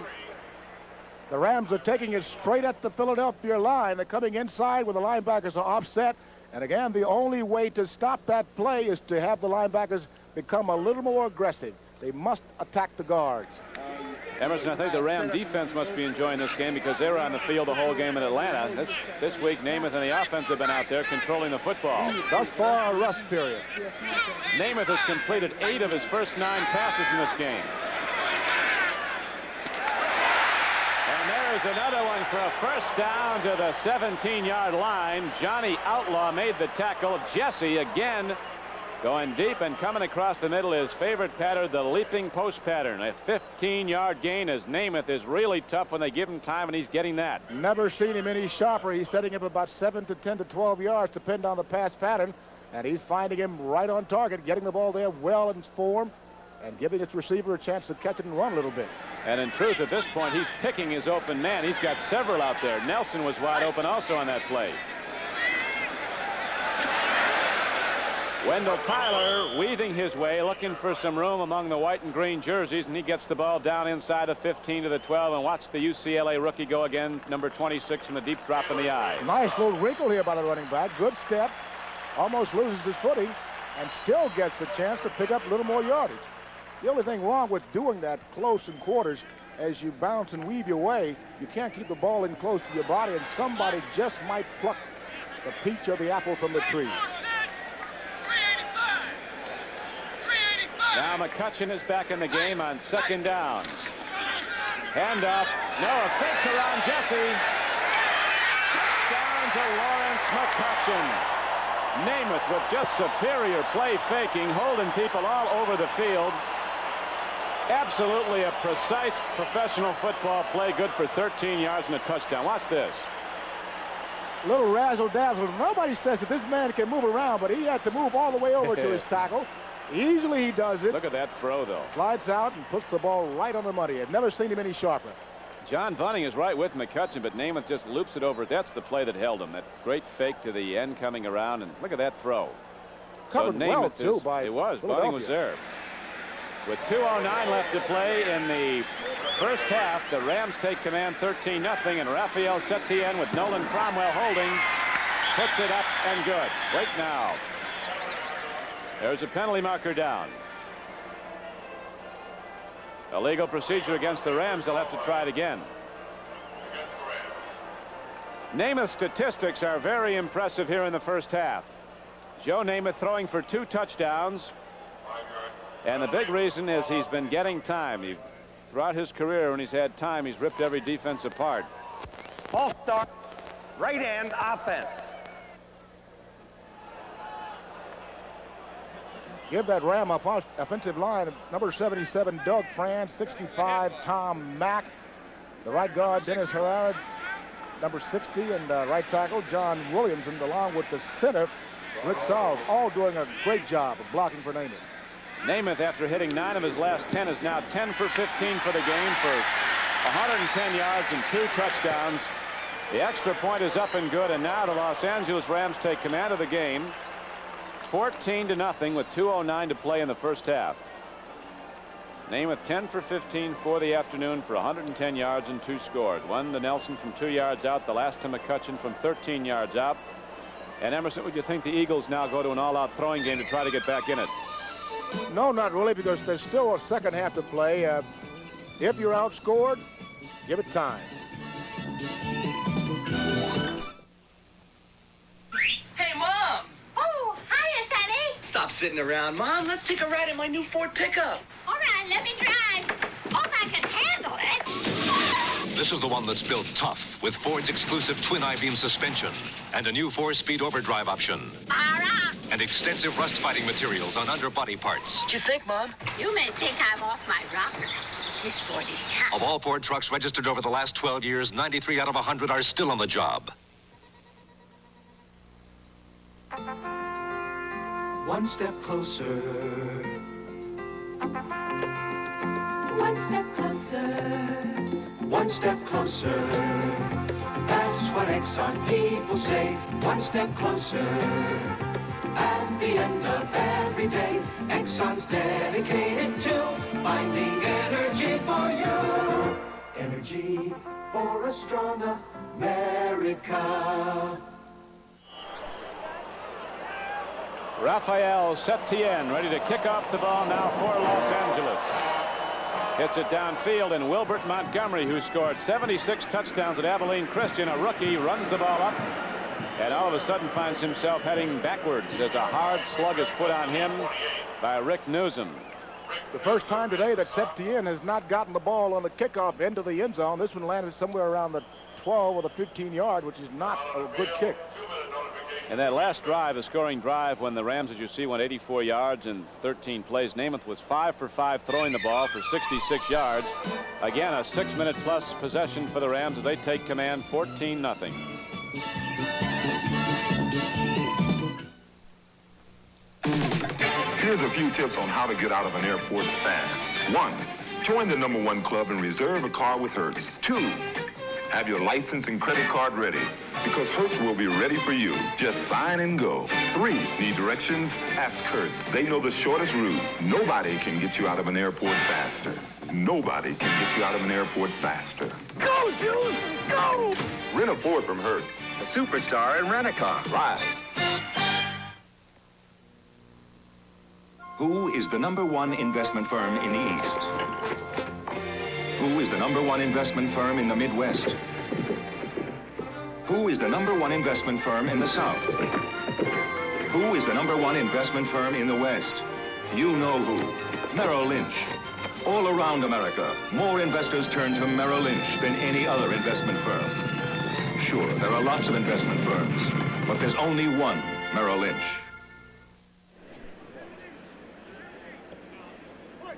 The Rams are taking it straight at the Philadelphia line. They're coming inside where the linebackers are offset. And again, the only way to stop that play is to have the linebackers become a little more aggressive. They must attack the guards. Emerson, I think the Ram defense must be enjoying this game because they were on the field the whole game in Atlanta. This week, Namath and the offense have been out there controlling the football. Thus far, a rust period. Namath has completed 8 of his first 9 passes in this game. And there's another one for a first down to the 17-yard line. Johnny Outlaw made the tackle. Jesse again going deep and coming across the middle. His favorite pattern, the leaping post pattern. A 15-yard gain as Namath is really tough when they give him time, and he's getting that. Never seen him any sharper. He's setting up about 7 to 10 to 12 yards, depending on the pass pattern. And he's finding him right on target, getting the ball there well in form, and giving its receiver a chance to catch it and run a little bit. And in truth, at this point, he's picking his open man. He's got several out there. Nelson was wide open also on that play. Wendell Tyler weaving his way, looking for some room among the white and green jerseys, and he gets the ball down inside the 15 to the 12, and watch the UCLA rookie go again, number 26, in the deep drop in the eye. Nice little wrinkle here by the running back. Good step. Almost loses his footing, and still gets a chance to pick up a little more yardage. The only thing wrong with doing that close in quarters, as you bounce and weave your way, you can't keep the ball in close to your body, and somebody just might pluck the peach or the apple from the tree. Now McCutcheon is back in the game on 2nd down. Handoff. No, a fake around Jesse. Down to Lawrence McCutcheon. Namath with just superior play faking, holding people all over the field. Absolutely a precise professional football play, good for 13 yards and a touchdown. Watch this. Little razzle-dazzle. Nobody says that this man can move around, but he had to move all the way over to his tackle. Easily he does it. Look at that throw, though. Slides out and puts the ball right on the money. I've never seen him any sharper. John Bunting is right with McCutcheon, but Namath just loops it over. That's the play that held him. That great fake to the end coming around, and look at that throw. Covered well, too, by It was. Philadelphia. Bunting was there. With 2:09 left to play in the first half, the Rams take command 13-0, and Rafael Setien with Nolan Cromwell holding puts it up and good. Wait now. There's a penalty marker down. Illegal procedure against the Rams. They'll have to try it again. Namath's statistics are very impressive here in the first half. Joe Namath throwing for 2 touchdowns. And the big reason is he's been getting time. Throughout his career, when he's had time, he's ripped every defense apart. False start. Right hand offense. Give that Ram offensive line. Number 77, Doug Franz. 65, Tom Mack. The right guard, Dennis Herrera. Number 60, and right tackle, John Williamson, along with the center, Rick Sauls, all doing a great job of blocking for Namath. Namath, after hitting 9 of his last 10, is now 10 for 15 for the game for 110 yards and 2 touchdowns. The extra point is up and good, and now the Los Angeles Rams take command of the game. 14-0 with 2:09 to play in the first half. Namath 10 for 15 for the afternoon for 110 yards and 2 scored. One to Nelson from 2 yards out, the last to McCutcheon from 13 yards out. And Emerson, would you think the Eagles now go to an all-out throwing game to try to get back in it? No, not really, because there's still a second half to play. If you're outscored, give it time. Hey, Mom! Oh, hiya, Sonny. Stop sitting around, Mom. Let's take a ride in my new Ford pickup. All right, let me drive. Oh, I can handle it. This is the one that's built tough with Ford's exclusive twin I-beam suspension and a new 4-speed overdrive option. And extensive rust-fighting materials on underbody parts. What you think, Mom? You may think I'm off my rocker. This Ford is tough. Of all Ford trucks registered over the last 12 years, 93 out of 100 are still on the job. One step closer. One step closer. One step closer. That's what Exxon people say. One step closer. At the end of every day, Exxon's dedicated to finding energy for you. Energy for a strong America. Rafael Setien ready to kick off the ball now for Los Angeles. Hits it downfield, and Wilbert Montgomery, who scored 76 touchdowns at Abilene Christian, a rookie, runs the ball up and all of a sudden finds himself heading backwards as a hard slug is put on him by Rick Newsom. The first time today that Setien has not gotten the ball on the kickoff into the end zone. This one landed somewhere around the 12 or the 15-yard, which is not a good kick. And that last drive, a scoring drive, when the Rams, as you see, went 84 yards in 13 plays. Namath was 5 for 5 throwing the ball for 66 yards. Again, a 6-minute plus possession for the Rams as they take command 14-0. Here's a few tips on how to get out of an airport fast. 1, join the #1 club and reserve a car with Hertz. 2, have your license and credit card ready, because Hertz will be ready for you. Just sign and go. 3, need directions? Ask Hertz. They know the shortest route. Nobody can get you out of an airport faster. Nobody can get you out of an airport faster. Go, Juice! Go! Rent a Ford from Hertz. A superstar in rent-a-car. Right. Who is the #1 investment firm in the East? Who is the #1 investment firm in the Midwest? Who is the #1 investment firm in the South? Who is the #1 investment firm in the West? You know who. Merrill Lynch. All around America, more investors turn to Merrill Lynch than any other investment firm. Sure, there are lots of investment firms, but there's only one Merrill Lynch.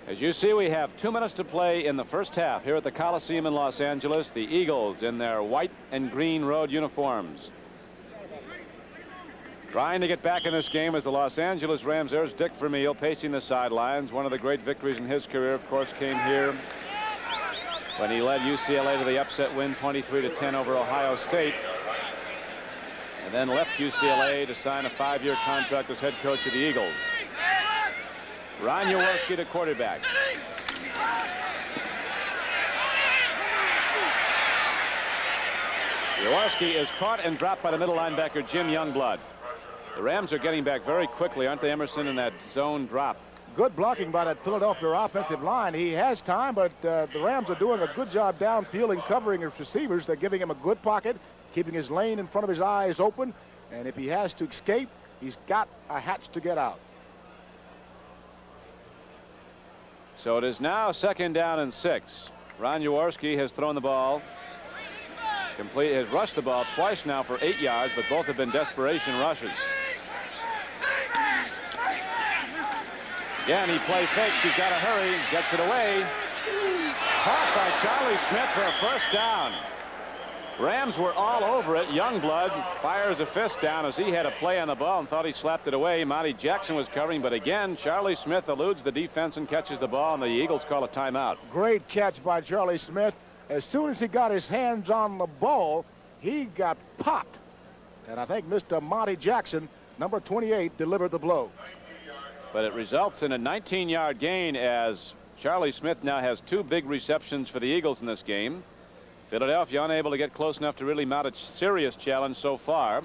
As you see, we have 2 minutes to play in the first half here at the Coliseum in Los Angeles. The Eagles in their white and green road uniforms, trying to get back in this game as the Los Angeles Rams. There's Dick Vermeil pacing the sidelines. One of the great victories in his career, of course, came here when he led UCLA to the upset win 23-10 over Ohio State, and then left UCLA to sign a 5-year contract as head coach of the Eagles. Ron Jaworski to quarterback. Jaworski is caught and dropped by the middle linebacker Jim Youngblood. The Rams are getting back very quickly, aren't they, Emerson, in that zone drop? Good blocking by that Philadelphia offensive line. He has time, but the Rams are doing a good job downfield and covering his receivers. They're giving him a good pocket, keeping his lane in front of his eyes open, and if he has to escape, he's got a hatch to get out. So it is now 2nd down and 6. Ron Jaworski has thrown the ball. Has rushed the ball twice now for 8 yards, but both have been desperation rushes. Again, he plays fakes. He's got to hurry. Gets it away. Caught by Charlie Smith for a 1st down. Rams were all over it. Youngblood fires a fist down as he had a play on the ball and thought he slapped it away. Monty Jackson was covering, but again, Charlie Smith eludes the defense and catches the ball, and the Eagles call a timeout. Great catch by Charlie Smith. As soon as he got his hands on the ball, he got popped. And I think Mr. Monty Jackson, number 28, delivered the blow. But it results in a 19-yard gain as Charlie Smith now has 2 big receptions for the Eagles in this game. Philadelphia unable to get close enough to really mount a serious challenge so far.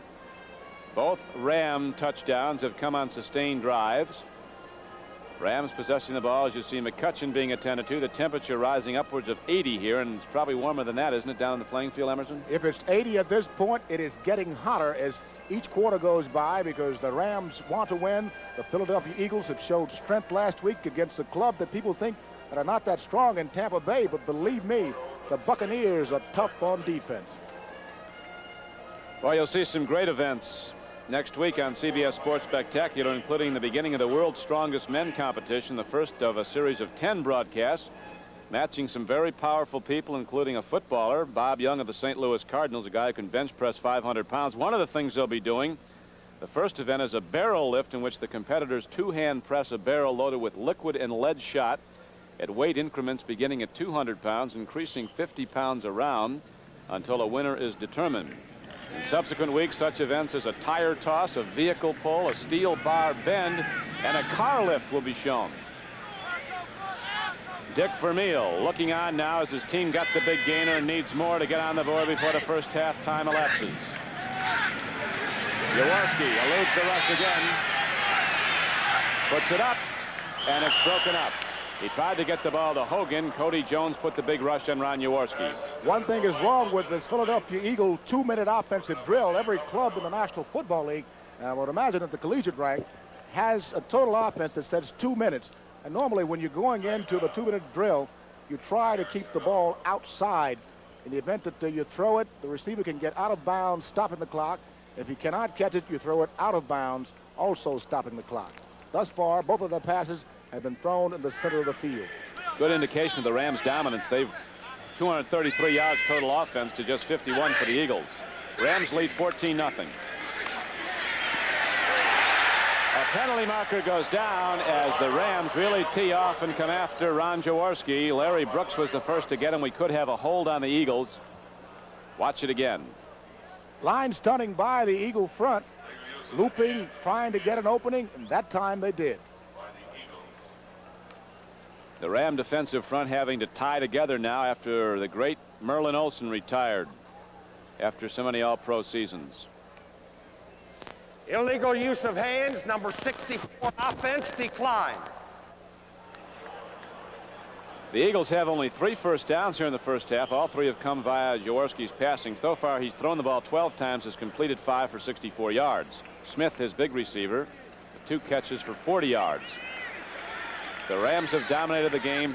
Both Ram touchdowns have come on sustained drives. Rams possessing the ball, as you see McCutcheon being attended to. The temperature rising upwards of 80 here, and it's probably warmer than that, isn't it, down in the playing field, Emerson? If it's 80 at this point, it is getting hotter as each quarter goes by because the Rams want to win. The Philadelphia Eagles have showed strength last week against a club that people think that are not that strong in Tampa Bay, but believe me, the Buccaneers are tough on defense. Well, you'll see some great events next week on CBS Sports Spectacular, including the beginning of the World's Strongest Men competition, the first of a series of 10 broadcasts, matching some very powerful people, including a footballer, Bob Young of the St. Louis Cardinals, a guy who can bench press 500 pounds. One of the things they'll be doing, the first event, is a barrel lift in which the competitors two-hand press a barrel loaded with liquid and lead shot at weight increments beginning at 200 pounds, increasing 50 pounds a round until a winner is determined. In subsequent weeks, such events as a tire toss, a vehicle pull, a steel bar bend, and a car lift will be shown. Dick Vermeil looking on now as his team got the big gainer and needs more to get on the board before the first half time elapses. Jaworski eludes the rush again. Puts it up, and it's broken up. He tried to get the ball to Hogan. Cody Jones put the big rush on Ron Jaworski. One thing is wrong with this Philadelphia Eagle 2-minute offensive drill. Every club in the National Football League, and I would imagine at the collegiate rank, has a total offense that says 2 minutes. And normally when you're going into the 2-minute drill, you try to keep the ball outside. In the event that you throw it, the receiver can get out of bounds, stopping the clock. If he cannot catch it, you throw it out of bounds, also stopping the clock. Thus far, both of the passes have been thrown in the center of the field. Good indication of the Rams' dominance. They've 233 yards total offense to just 51 for the Eagles. Rams lead 14-0. A penalty marker goes down as the Rams really tee off and come after Ron Jaworski. Larry Brooks was the first to get him. We could have a hold on the Eagles. Watch it again. Line stunning by the Eagle front, looping, trying to get an opening, and that time they did. The Ram defensive front having to tie together now after the great Merlin Olsen retired after so many all-pro seasons. Illegal use of hands, number 64, offense declined. The Eagles have only 3 first downs here in the first half. All 3 have come via Jaworski's passing. So far, he's thrown the ball 12 times, has completed 5 for 64 yards. Smith, his big receiver, 2 catches for 40 yards. The Rams have dominated the game,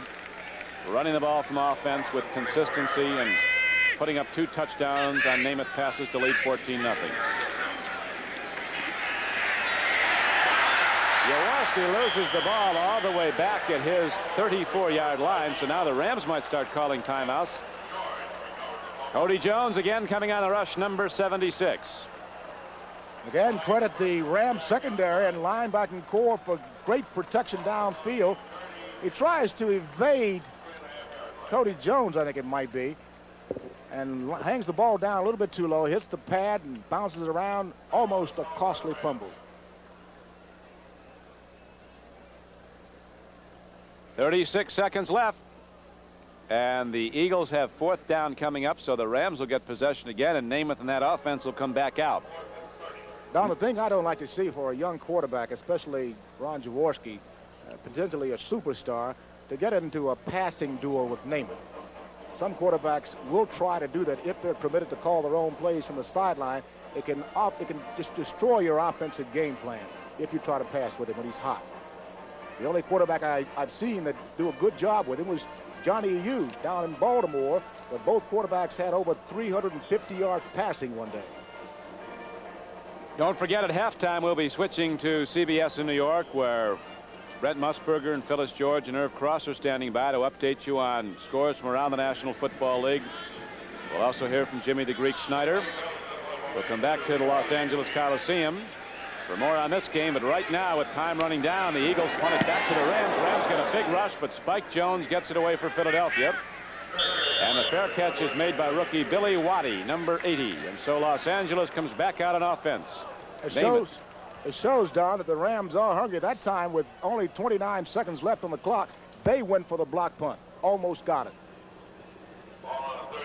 running the ball from offense with consistency and putting up 2 touchdowns on Namath passes to lead 14-0. Jaworski loses the ball all the way back at his 34-yard line, so now the Rams might start calling timeouts. Cody Jones again coming on the rush, number 76. Again, credit the Rams secondary and linebacking core for great protection downfield. He tries to evade Cody Jones, I think it might be, and hangs the ball down a little bit too low, hits the pad and bounces around, almost a costly fumble. 36 seconds left. And the Eagles have fourth down coming up, so the Rams will get possession again, and Namath and that offense will come back out. Now, the thing I don't like to see for a young quarterback, especially Ron Jaworski, potentially a superstar, to get into a passing duel with Namath. Some quarterbacks will try to do that if they're permitted to call their own plays from the sideline. It can just destroy your offensive game plan if you try to pass with him when he's hot. The only quarterback I've seen that do a good job with him was Johnny Yu down in Baltimore, but both quarterbacks had over 350 yards passing one day. Don't forget, at halftime, we'll be switching to CBS in New York, where Brent Musburger and Phyllis George and Irv Cross are standing by to update you on scores from around the National Football League. We'll also hear from Jimmy the Greek Snyder. We'll come back to the Los Angeles Coliseum for more on this game, but right now, with time running down, the Eagles punt it back to the Rams. Rams get a big rush, but Spike Jones gets it away for Philadelphia. And the fair catch is made by rookie Billy Waddy, number 80. And so Los Angeles comes back out on offense. It shows, Don, that the Rams are hungry. That time, with only 29 seconds left on the clock, they went for the block punt. Almost got it.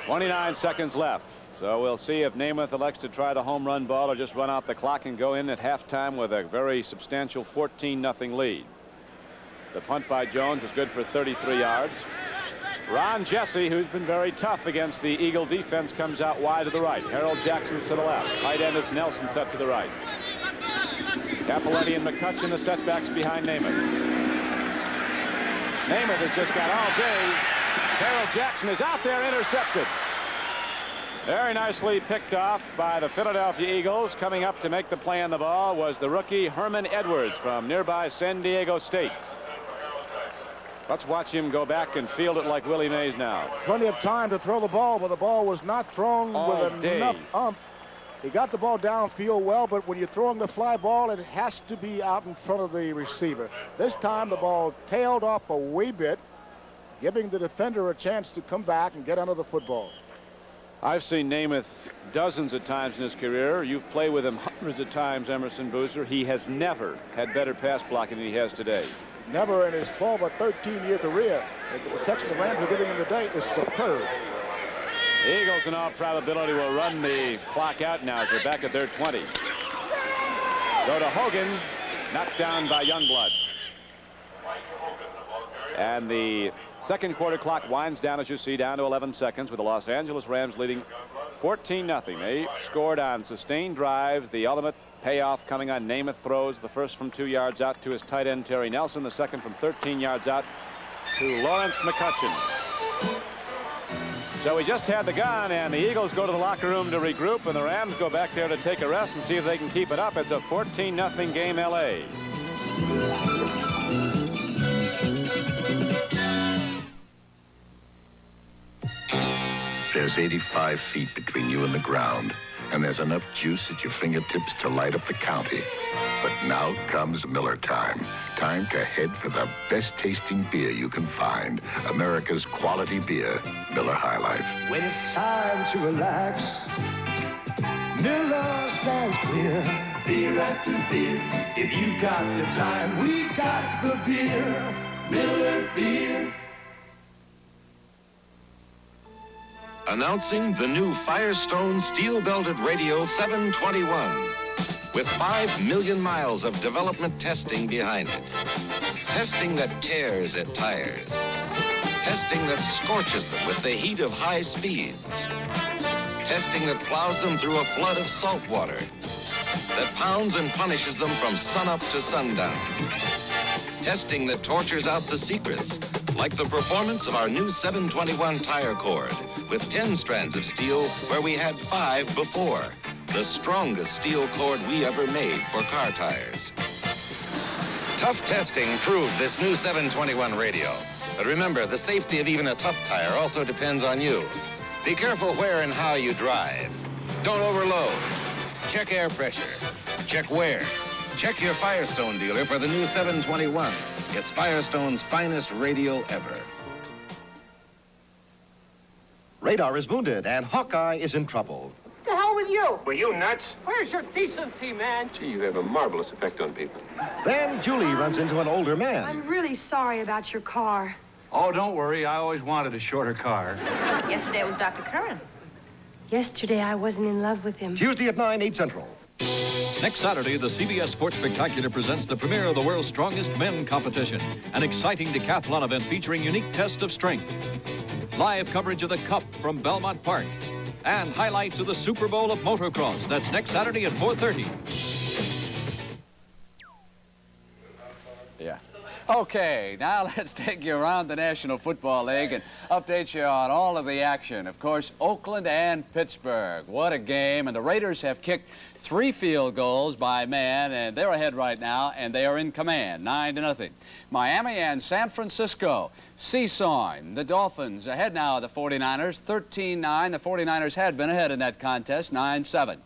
29 seconds left. So we'll see if Namath elects to try the home run ball or just run out the clock and go in at halftime with a very substantial 14-0 lead. The punt by Jones was good for 33 yards. Ron Jesse, who's been very tough against the Eagle defense, comes out wide to the right. Harold Jackson's to the left. Tight end is Nelson set to the right. Capoletti and McCutcheon, the setbacks behind Namath. Namath has just got all day. Harold Jackson is out there, intercepted. Very nicely picked off by the Philadelphia Eagles. Coming up to make the play on the ball was the rookie Herman Edwards from nearby San Diego State. Let's watch him go back and field it like Willie Mays now. Plenty of time to throw the ball, but the ball was not thrown with enough ump. He got the ball downfield well, but when you're throwing the fly ball, it has to be out in front of the receiver. This time the ball tailed off a wee bit, giving the defender a chance to come back and get under the football. I've seen Namath dozens of times in his career. You've played with him hundreds of times, Emerson Boozer. He has never had better pass blocking than he has today. Never in his 12 or 13-year career. The protection the Rams are giving him today is superb. The Eagles, in all probability, will run the clock out now as they're back at their 20. Go to Hogan, knocked down by Youngblood. And the second quarter clock winds down, as you see, down to 11 seconds with the Los Angeles Rams leading 14-0. They scored on sustained drives. The ultimate payoff coming on Namath throws. The first from 2 yards out to his tight end, Terry Nelson. The second from 13 yards out to Lawrence McCutcheon. So we just had the gun, and the Eagles go to the locker room to regroup, and the Rams go back there to take a rest and see if they can keep it up. It's a 14-0 game, L.A. There's 85 feet between you and the ground, and there's enough juice at your fingertips to light up the county. But now comes Miller time. Time to head for the best tasting beer you can find. America's quality beer, Miller High Life. When it's time to relax, Miller stands clear. Beer after beer. If you got the time, we got the beer. Miller Beer. Announcing the new Firestone steel-belted radio 721 with 5 million miles of development testing behind it. Testing that tears at tires. Testing that scorches them with the heat of high speeds. Testing that plows them through a flood of salt water. That pounds and punishes them from sunup to sundown. Testing that tortures out the secrets, like the performance of our new 721 tire cord, with 10 strands of steel where we had 5 before. The strongest steel cord we ever made for car tires. Tough testing proved this new 721 radio. But remember, the safety of even a tough tire also depends on you. Be careful where and how you drive. Don't overload. Check air pressure. Check wear. Check your Firestone dealer for the new 721. It's Firestone's finest radio ever. Radar is wounded, and Hawkeye is in trouble. The hell with you? Were you nuts? Where's your decency, man? Gee, you have a marvelous effect on people. Then Julie runs into an older man. I'm really sorry about your car. Oh, don't worry. I always wanted a shorter car. Yesterday was Dr. Curran. Yesterday I wasn't in love with him. Tuesday at 9, 8 Central. Next Saturday, the CBS Sports Spectacular presents the premiere of the world's strongest men competition, an exciting decathlon event featuring unique tests of strength. Live coverage of the Cup from Belmont Park, and highlights of the Super Bowl of motocross. That's next Saturday at 4:30. Yeah. Okay, now let's take you around the National Football League and update you on all of the action. Of course, Oakland and Pittsburgh. What a game. And the Raiders have kicked 3 field goals by man, and they're ahead right now, and they are in command, 9-0. Miami and San Francisco seesawing. The Dolphins ahead now of the 49ers, 13-9. The 49ers had been ahead in that contest, 9-7.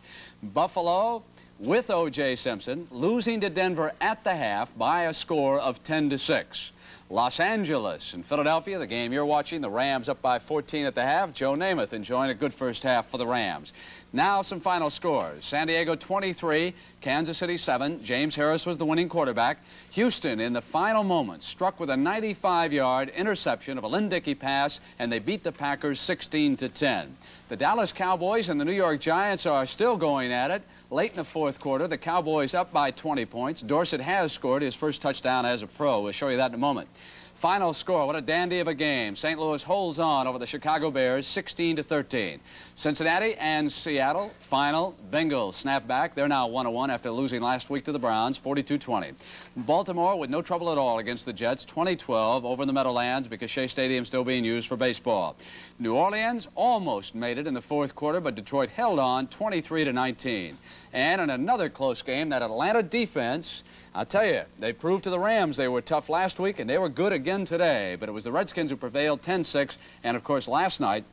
Buffalo, with O.J. Simpson, losing to Denver at the half by a score of 10-6. Los Angeles and Philadelphia, the game you're watching, the Rams up by 14 at the half. Joe Namath enjoying a good first half for the Rams. Now some final scores. San Diego 23, Kansas City 7. James Harris was the winning quarterback. Houston in the final moments struck with a 95-yard interception of a Lynn Dickey pass, and they beat the Packers 16-10. The Dallas Cowboys and the New York Giants are still going at it. Late in the fourth quarter, the Cowboys up by 20 points. Dorsett has scored his first touchdown as a pro. We'll show you that in a moment. Final score, what a dandy of a game. St. Louis holds on over the Chicago Bears, 16-13. Cincinnati and Seattle, final. Bengals snap back. They're now 1-1 after losing last week to the Browns, 42-20. Baltimore with no trouble at all against the Jets, 20-12 over in the Meadowlands because Shea Stadium still being used for baseball. New Orleans almost made it in the fourth quarter, but Detroit held on 23-19. And in another close game, that Atlanta defense, I'll tell you, they proved to the Rams they were tough last week, and they were good again today. But it was the Redskins who prevailed 10-6. And, of course, last night,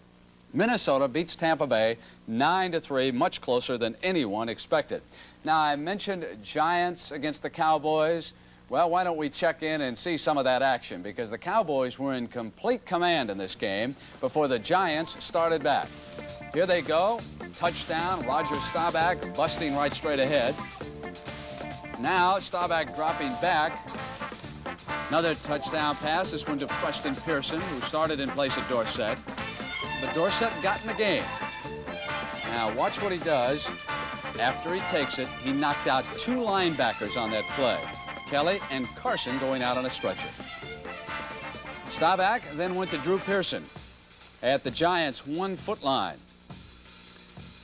Minnesota beats Tampa Bay 9-3, much closer than anyone expected. Now, I mentioned Giants against the Cowboys. Well, why don't we check in and see some of that action? Because the Cowboys were in complete command in this game before the Giants started back. Here they go. Touchdown. Roger Staubach busting right straight ahead. Now, Staubach dropping back. Another touchdown pass. This one to Preston Pearson, who started in place of Dorsett. But Dorsett got in the game. Now, watch what he does. After he takes it, he knocked out 2 linebackers on that play. Kelly and Carson going out on a stretcher. Staubach then went to Drew Pearson at the Giants' 1-foot line.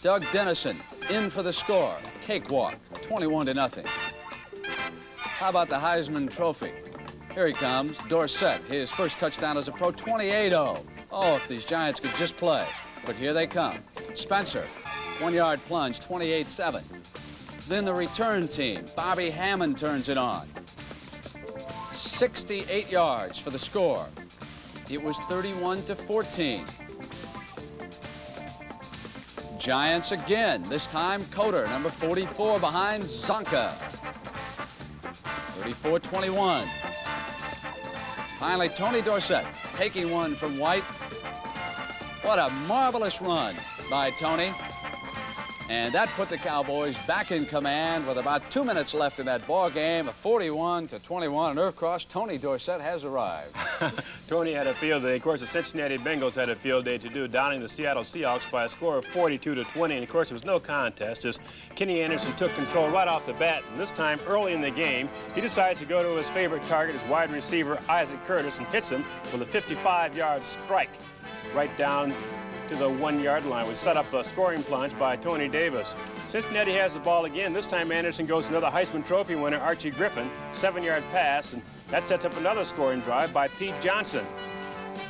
Doug Dennison in for the score. Cakewalk, 21-0. How about the Heisman Trophy? Here he comes, Dorsett, his first touchdown as a pro, 28-0. Oh, if these Giants could just play. But here they come. Spencer, 1-yard plunge, 28-7. Then the return team, Bobby Hammond turns it on. 68 yards for the score. It was 31-14. Giants again, this time Coder, number 44, behind Zonka. 34-21. Finally, Tony Dorsett taking one from White. What a marvelous run by Tony. And that put the Cowboys back in command with about 2 minutes left in that ball game. A 41-21. And of course, Tony Dorsett has arrived. Tony had a field day. Of course, the Cincinnati Bengals had a field day to do, downing the Seattle Seahawks by a score of 42-20. And of course, it was no contest. Just Kenny Anderson took control right off the bat. And this time, early in the game, he decides to go to his favorite target, his wide receiver, Isaac Curtis, and hits him with a 55-yard strike right down to the 1-yard line, which set up a scoring plunge by Tony Davis. Cincinnati has the ball again. This time Anderson goes to another Heisman Trophy winner, Archie Griffin, 7-yard pass, and that sets up another scoring drive by Pete Johnson.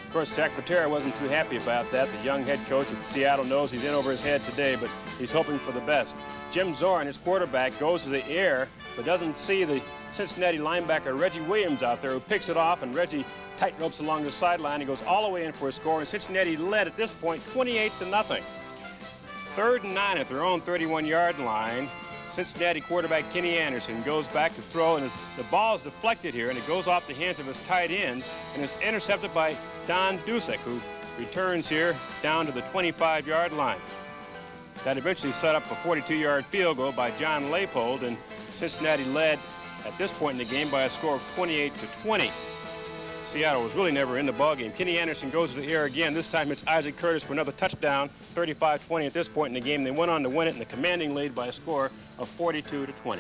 Of course, Jack Patera wasn't too happy about that. The young head coach at Seattle knows he's in over his head today, but he's hoping for the best. Jim Zorn, his quarterback, goes to the air, but doesn't see the Cincinnati linebacker Reggie Williams out there, who picks it off, and Reggie tight ropes along the sideline. He goes all the way in for a score, and Cincinnati led at this point 28-0. 3rd and 9 at their own 31-yard line. Cincinnati quarterback Kenny Anderson goes back to throw, and the ball is deflected here, and it goes off the hands of his tight end, and is intercepted by Don Dusek, who returns here down to the 25-yard line. That eventually set up a 42-yard field goal by John Leipold, and Cincinnati led at this point in the game by a score of 28-20. Seattle was really never in the ballgame. Kenny Anderson goes to the air again. This time it's Isaac Curtis for another touchdown, 35-20 at this point in the game. They went on to win it in the commanding lead by a score of 42-20.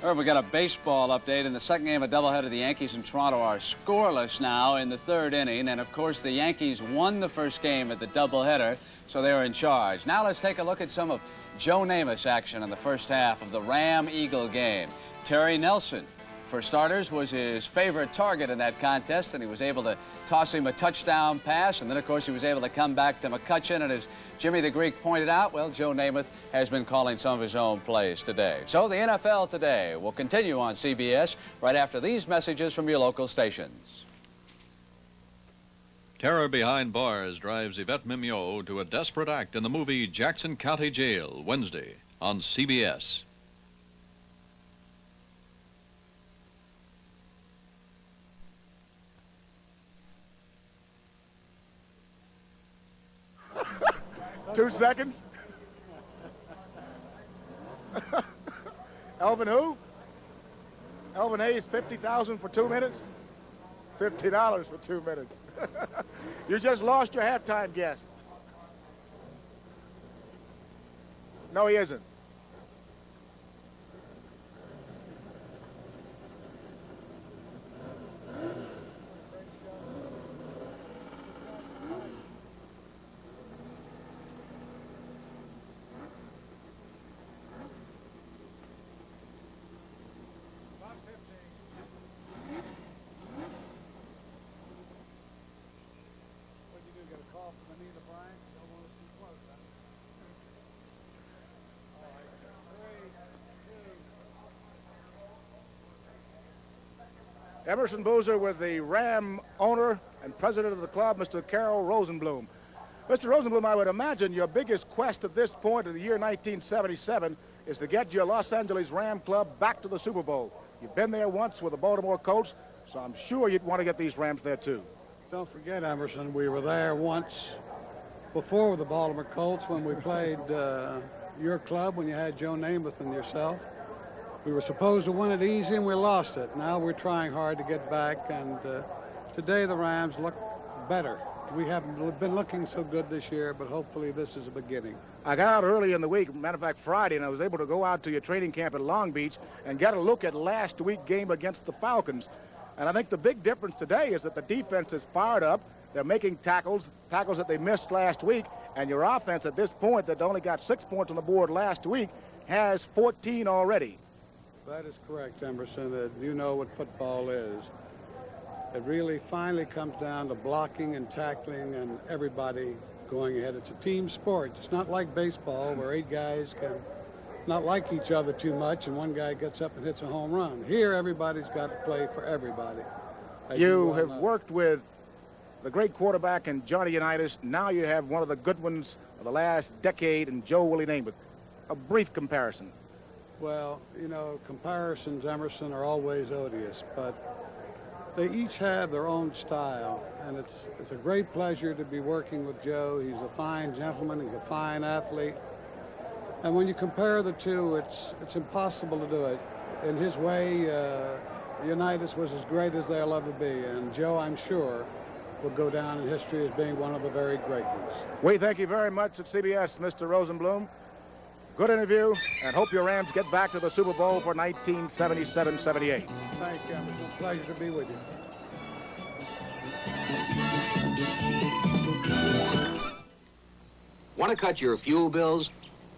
Irv, we got a baseball update. In the second game of doubleheader, the Yankees and Toronto are scoreless now in the third inning. And, of course, the Yankees won the first game at the doubleheader, so they were in charge. Now let's take a look at some of Joe Namath's action in the first half of the Ram-Eagle game. Terry Nelson, for starters, was his favorite target in that contest, and he was able to toss him a touchdown pass. And then, of course, he was able to come back to McCutcheon. And as Jimmy the Greek pointed out, well, Joe Namath has been calling some of his own plays today. So the NFL Today will continue on CBS right after these messages from your local stations. Terror behind bars drives Yvette Mimieux to a desperate act in the movie Jackson County Jail, Wednesday on CBS. Two seconds. Elvin who? Elvin Hayes, $50,000 for 2 minutes? $50 for 2 minutes. You just lost your halftime guest. No, he isn't. Emerson Boozer with the Ram owner and president of the club, Mr. Carol Rosenblum. Mr. Rosenblum, I would imagine your biggest quest at this point in the year 1977 is to get your Los Angeles Ram club back to the Super Bowl. You've been there once with the Baltimore Colts, so I'm sure you'd want to get these Rams there too. Don't forget, Emerson, we were there once before with the Baltimore Colts when we played your club when you had Joe Namath and yourself. We were supposed to win it easy, and we lost it. Now we're trying hard to get back, and today the Rams look better. We haven't been looking so good this year, but hopefully this is a beginning. I got out early in the week, matter of fact Friday, and I was able to go out to your training camp at Long Beach and get a look at last week's game against the Falcons. And I think the big difference today is that the defense is fired up. They're making tackles that they missed last week, and your offense at this point that only got 6 points on the board last week has 14 already. That is correct, Emerson. You know what football is. It really finally comes down to blocking and tackling and everybody going ahead. It's a team sport. It's not like baseball where 8 guys can not like each other too much and one guy gets up and hits a home run. Here, everybody's got to play for everybody. You have worked with the great quarterback in Johnny Unitas. Now you have one of the good ones of the last decade in Joe Willie Namath. A brief comparison. Well, you know, comparisons, Emerson, are always odious, but they each have their own style, and it's a great pleasure to be working with Joe. He's a fine gentleman. He's a fine athlete. And when you compare the two, it's impossible to do it. In his way, Unitas was as great as they'll ever be, and Joe, I'm sure, will go down in history as being one of the very great ones. We thank you very much at CBS, Mr. Rosenblum. Good interview, and hope your Rams get back to the Super Bowl for 1977-78. Thank you, Emerson. Pleasure to be with you. Want to cut your fuel bills?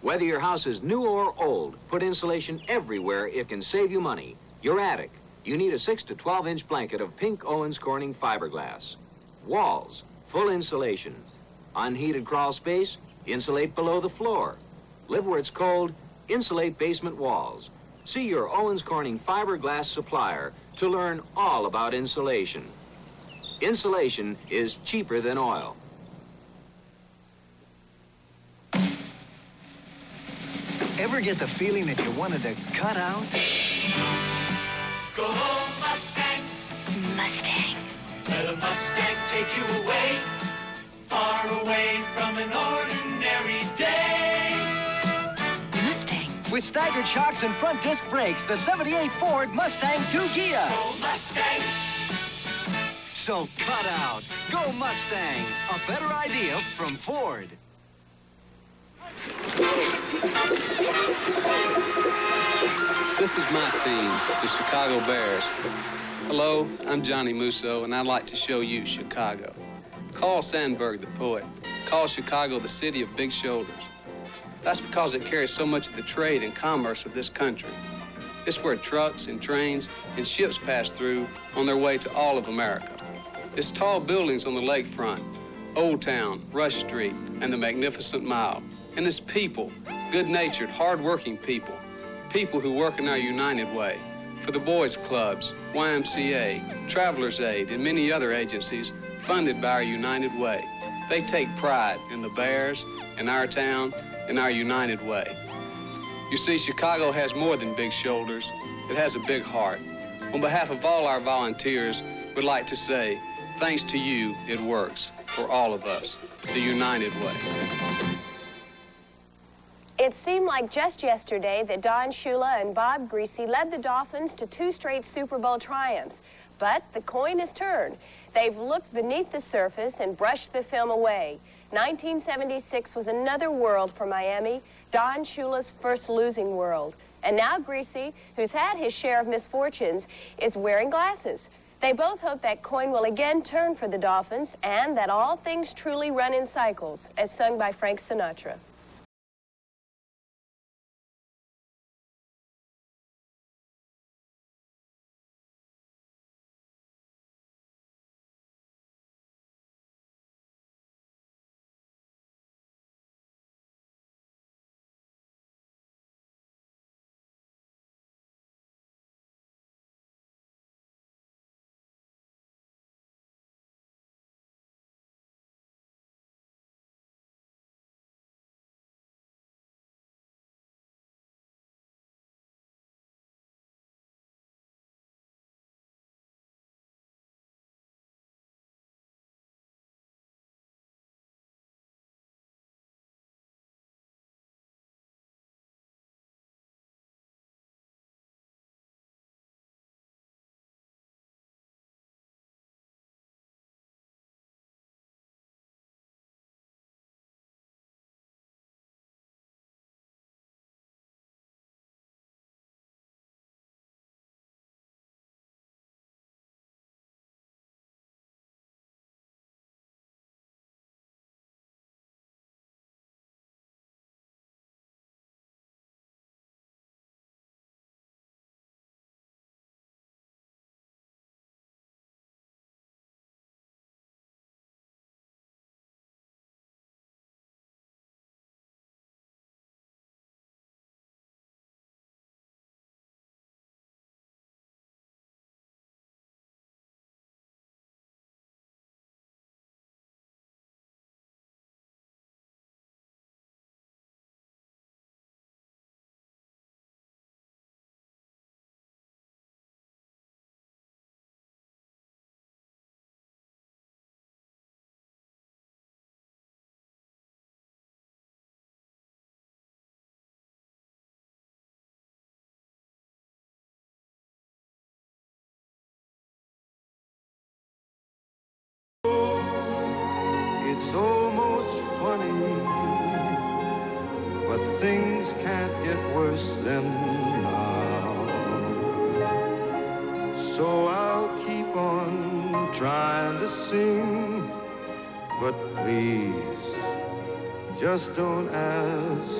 Whether your house is new or old, put insulation everywhere. It can save you money. Your attic, you need a 6 to 12-inch blanket of pink Owens Corning fiberglass. Walls, full insulation. Unheated crawl space, insulate below the floor. Live where it's cold, insulate basement walls. See your Owens Corning fiberglass supplier to learn all about insulation. Insulation is cheaper than oil. Ever get the feeling that you wanted to cut out? Go home, Mustang. Mustang. Let a Mustang take you away. an ordinary day. Mustang. With staggered shocks and front disc brakes, the 78 Ford Mustang 2 Ghia. Go Mustang. So cut out. Go Mustang. A better idea from Ford. This is my team, the Chicago Bears. Hello, I'm Johnny Musso, and I'd like to show you Chicago. Carl Sandburg, the poet, calls Chicago the city of big shoulders. That's because it carries so much of the trade and commerce of this country. It's where trucks and trains and ships pass through on their way to all of America. It's tall buildings on the lakefront, Old Town, Rush Street, and the Magnificent Mile. And it's people, good-natured, hard-working people. People who work in our United Way, for the Boys Clubs, YMCA, Travelers Aid, and many other agencies funded by our United Way. They take pride in the Bears, in our town, in our United Way. You see, Chicago has more than big shoulders. It has a big heart. On behalf of all our volunteers, we'd like to say, thanks to you, it works for all of us, the United Way. It seemed like just yesterday that Don Shula and Bob Greasy led the Dolphins to 2 straight Super Bowl triumphs. But the coin has turned. They've looked beneath the surface and brushed the film away. 1976 was another world for Miami, Don Shula's first losing world. And now Greasy, who's had his share of misfortunes, is wearing glasses. They both hope that coin will again turn for the Dolphins and that all things truly run in cycles, as sung by Frank Sinatra. It's almost funny, but things can't get worse than now. So I'll keep on trying to sing, but please, just don't ask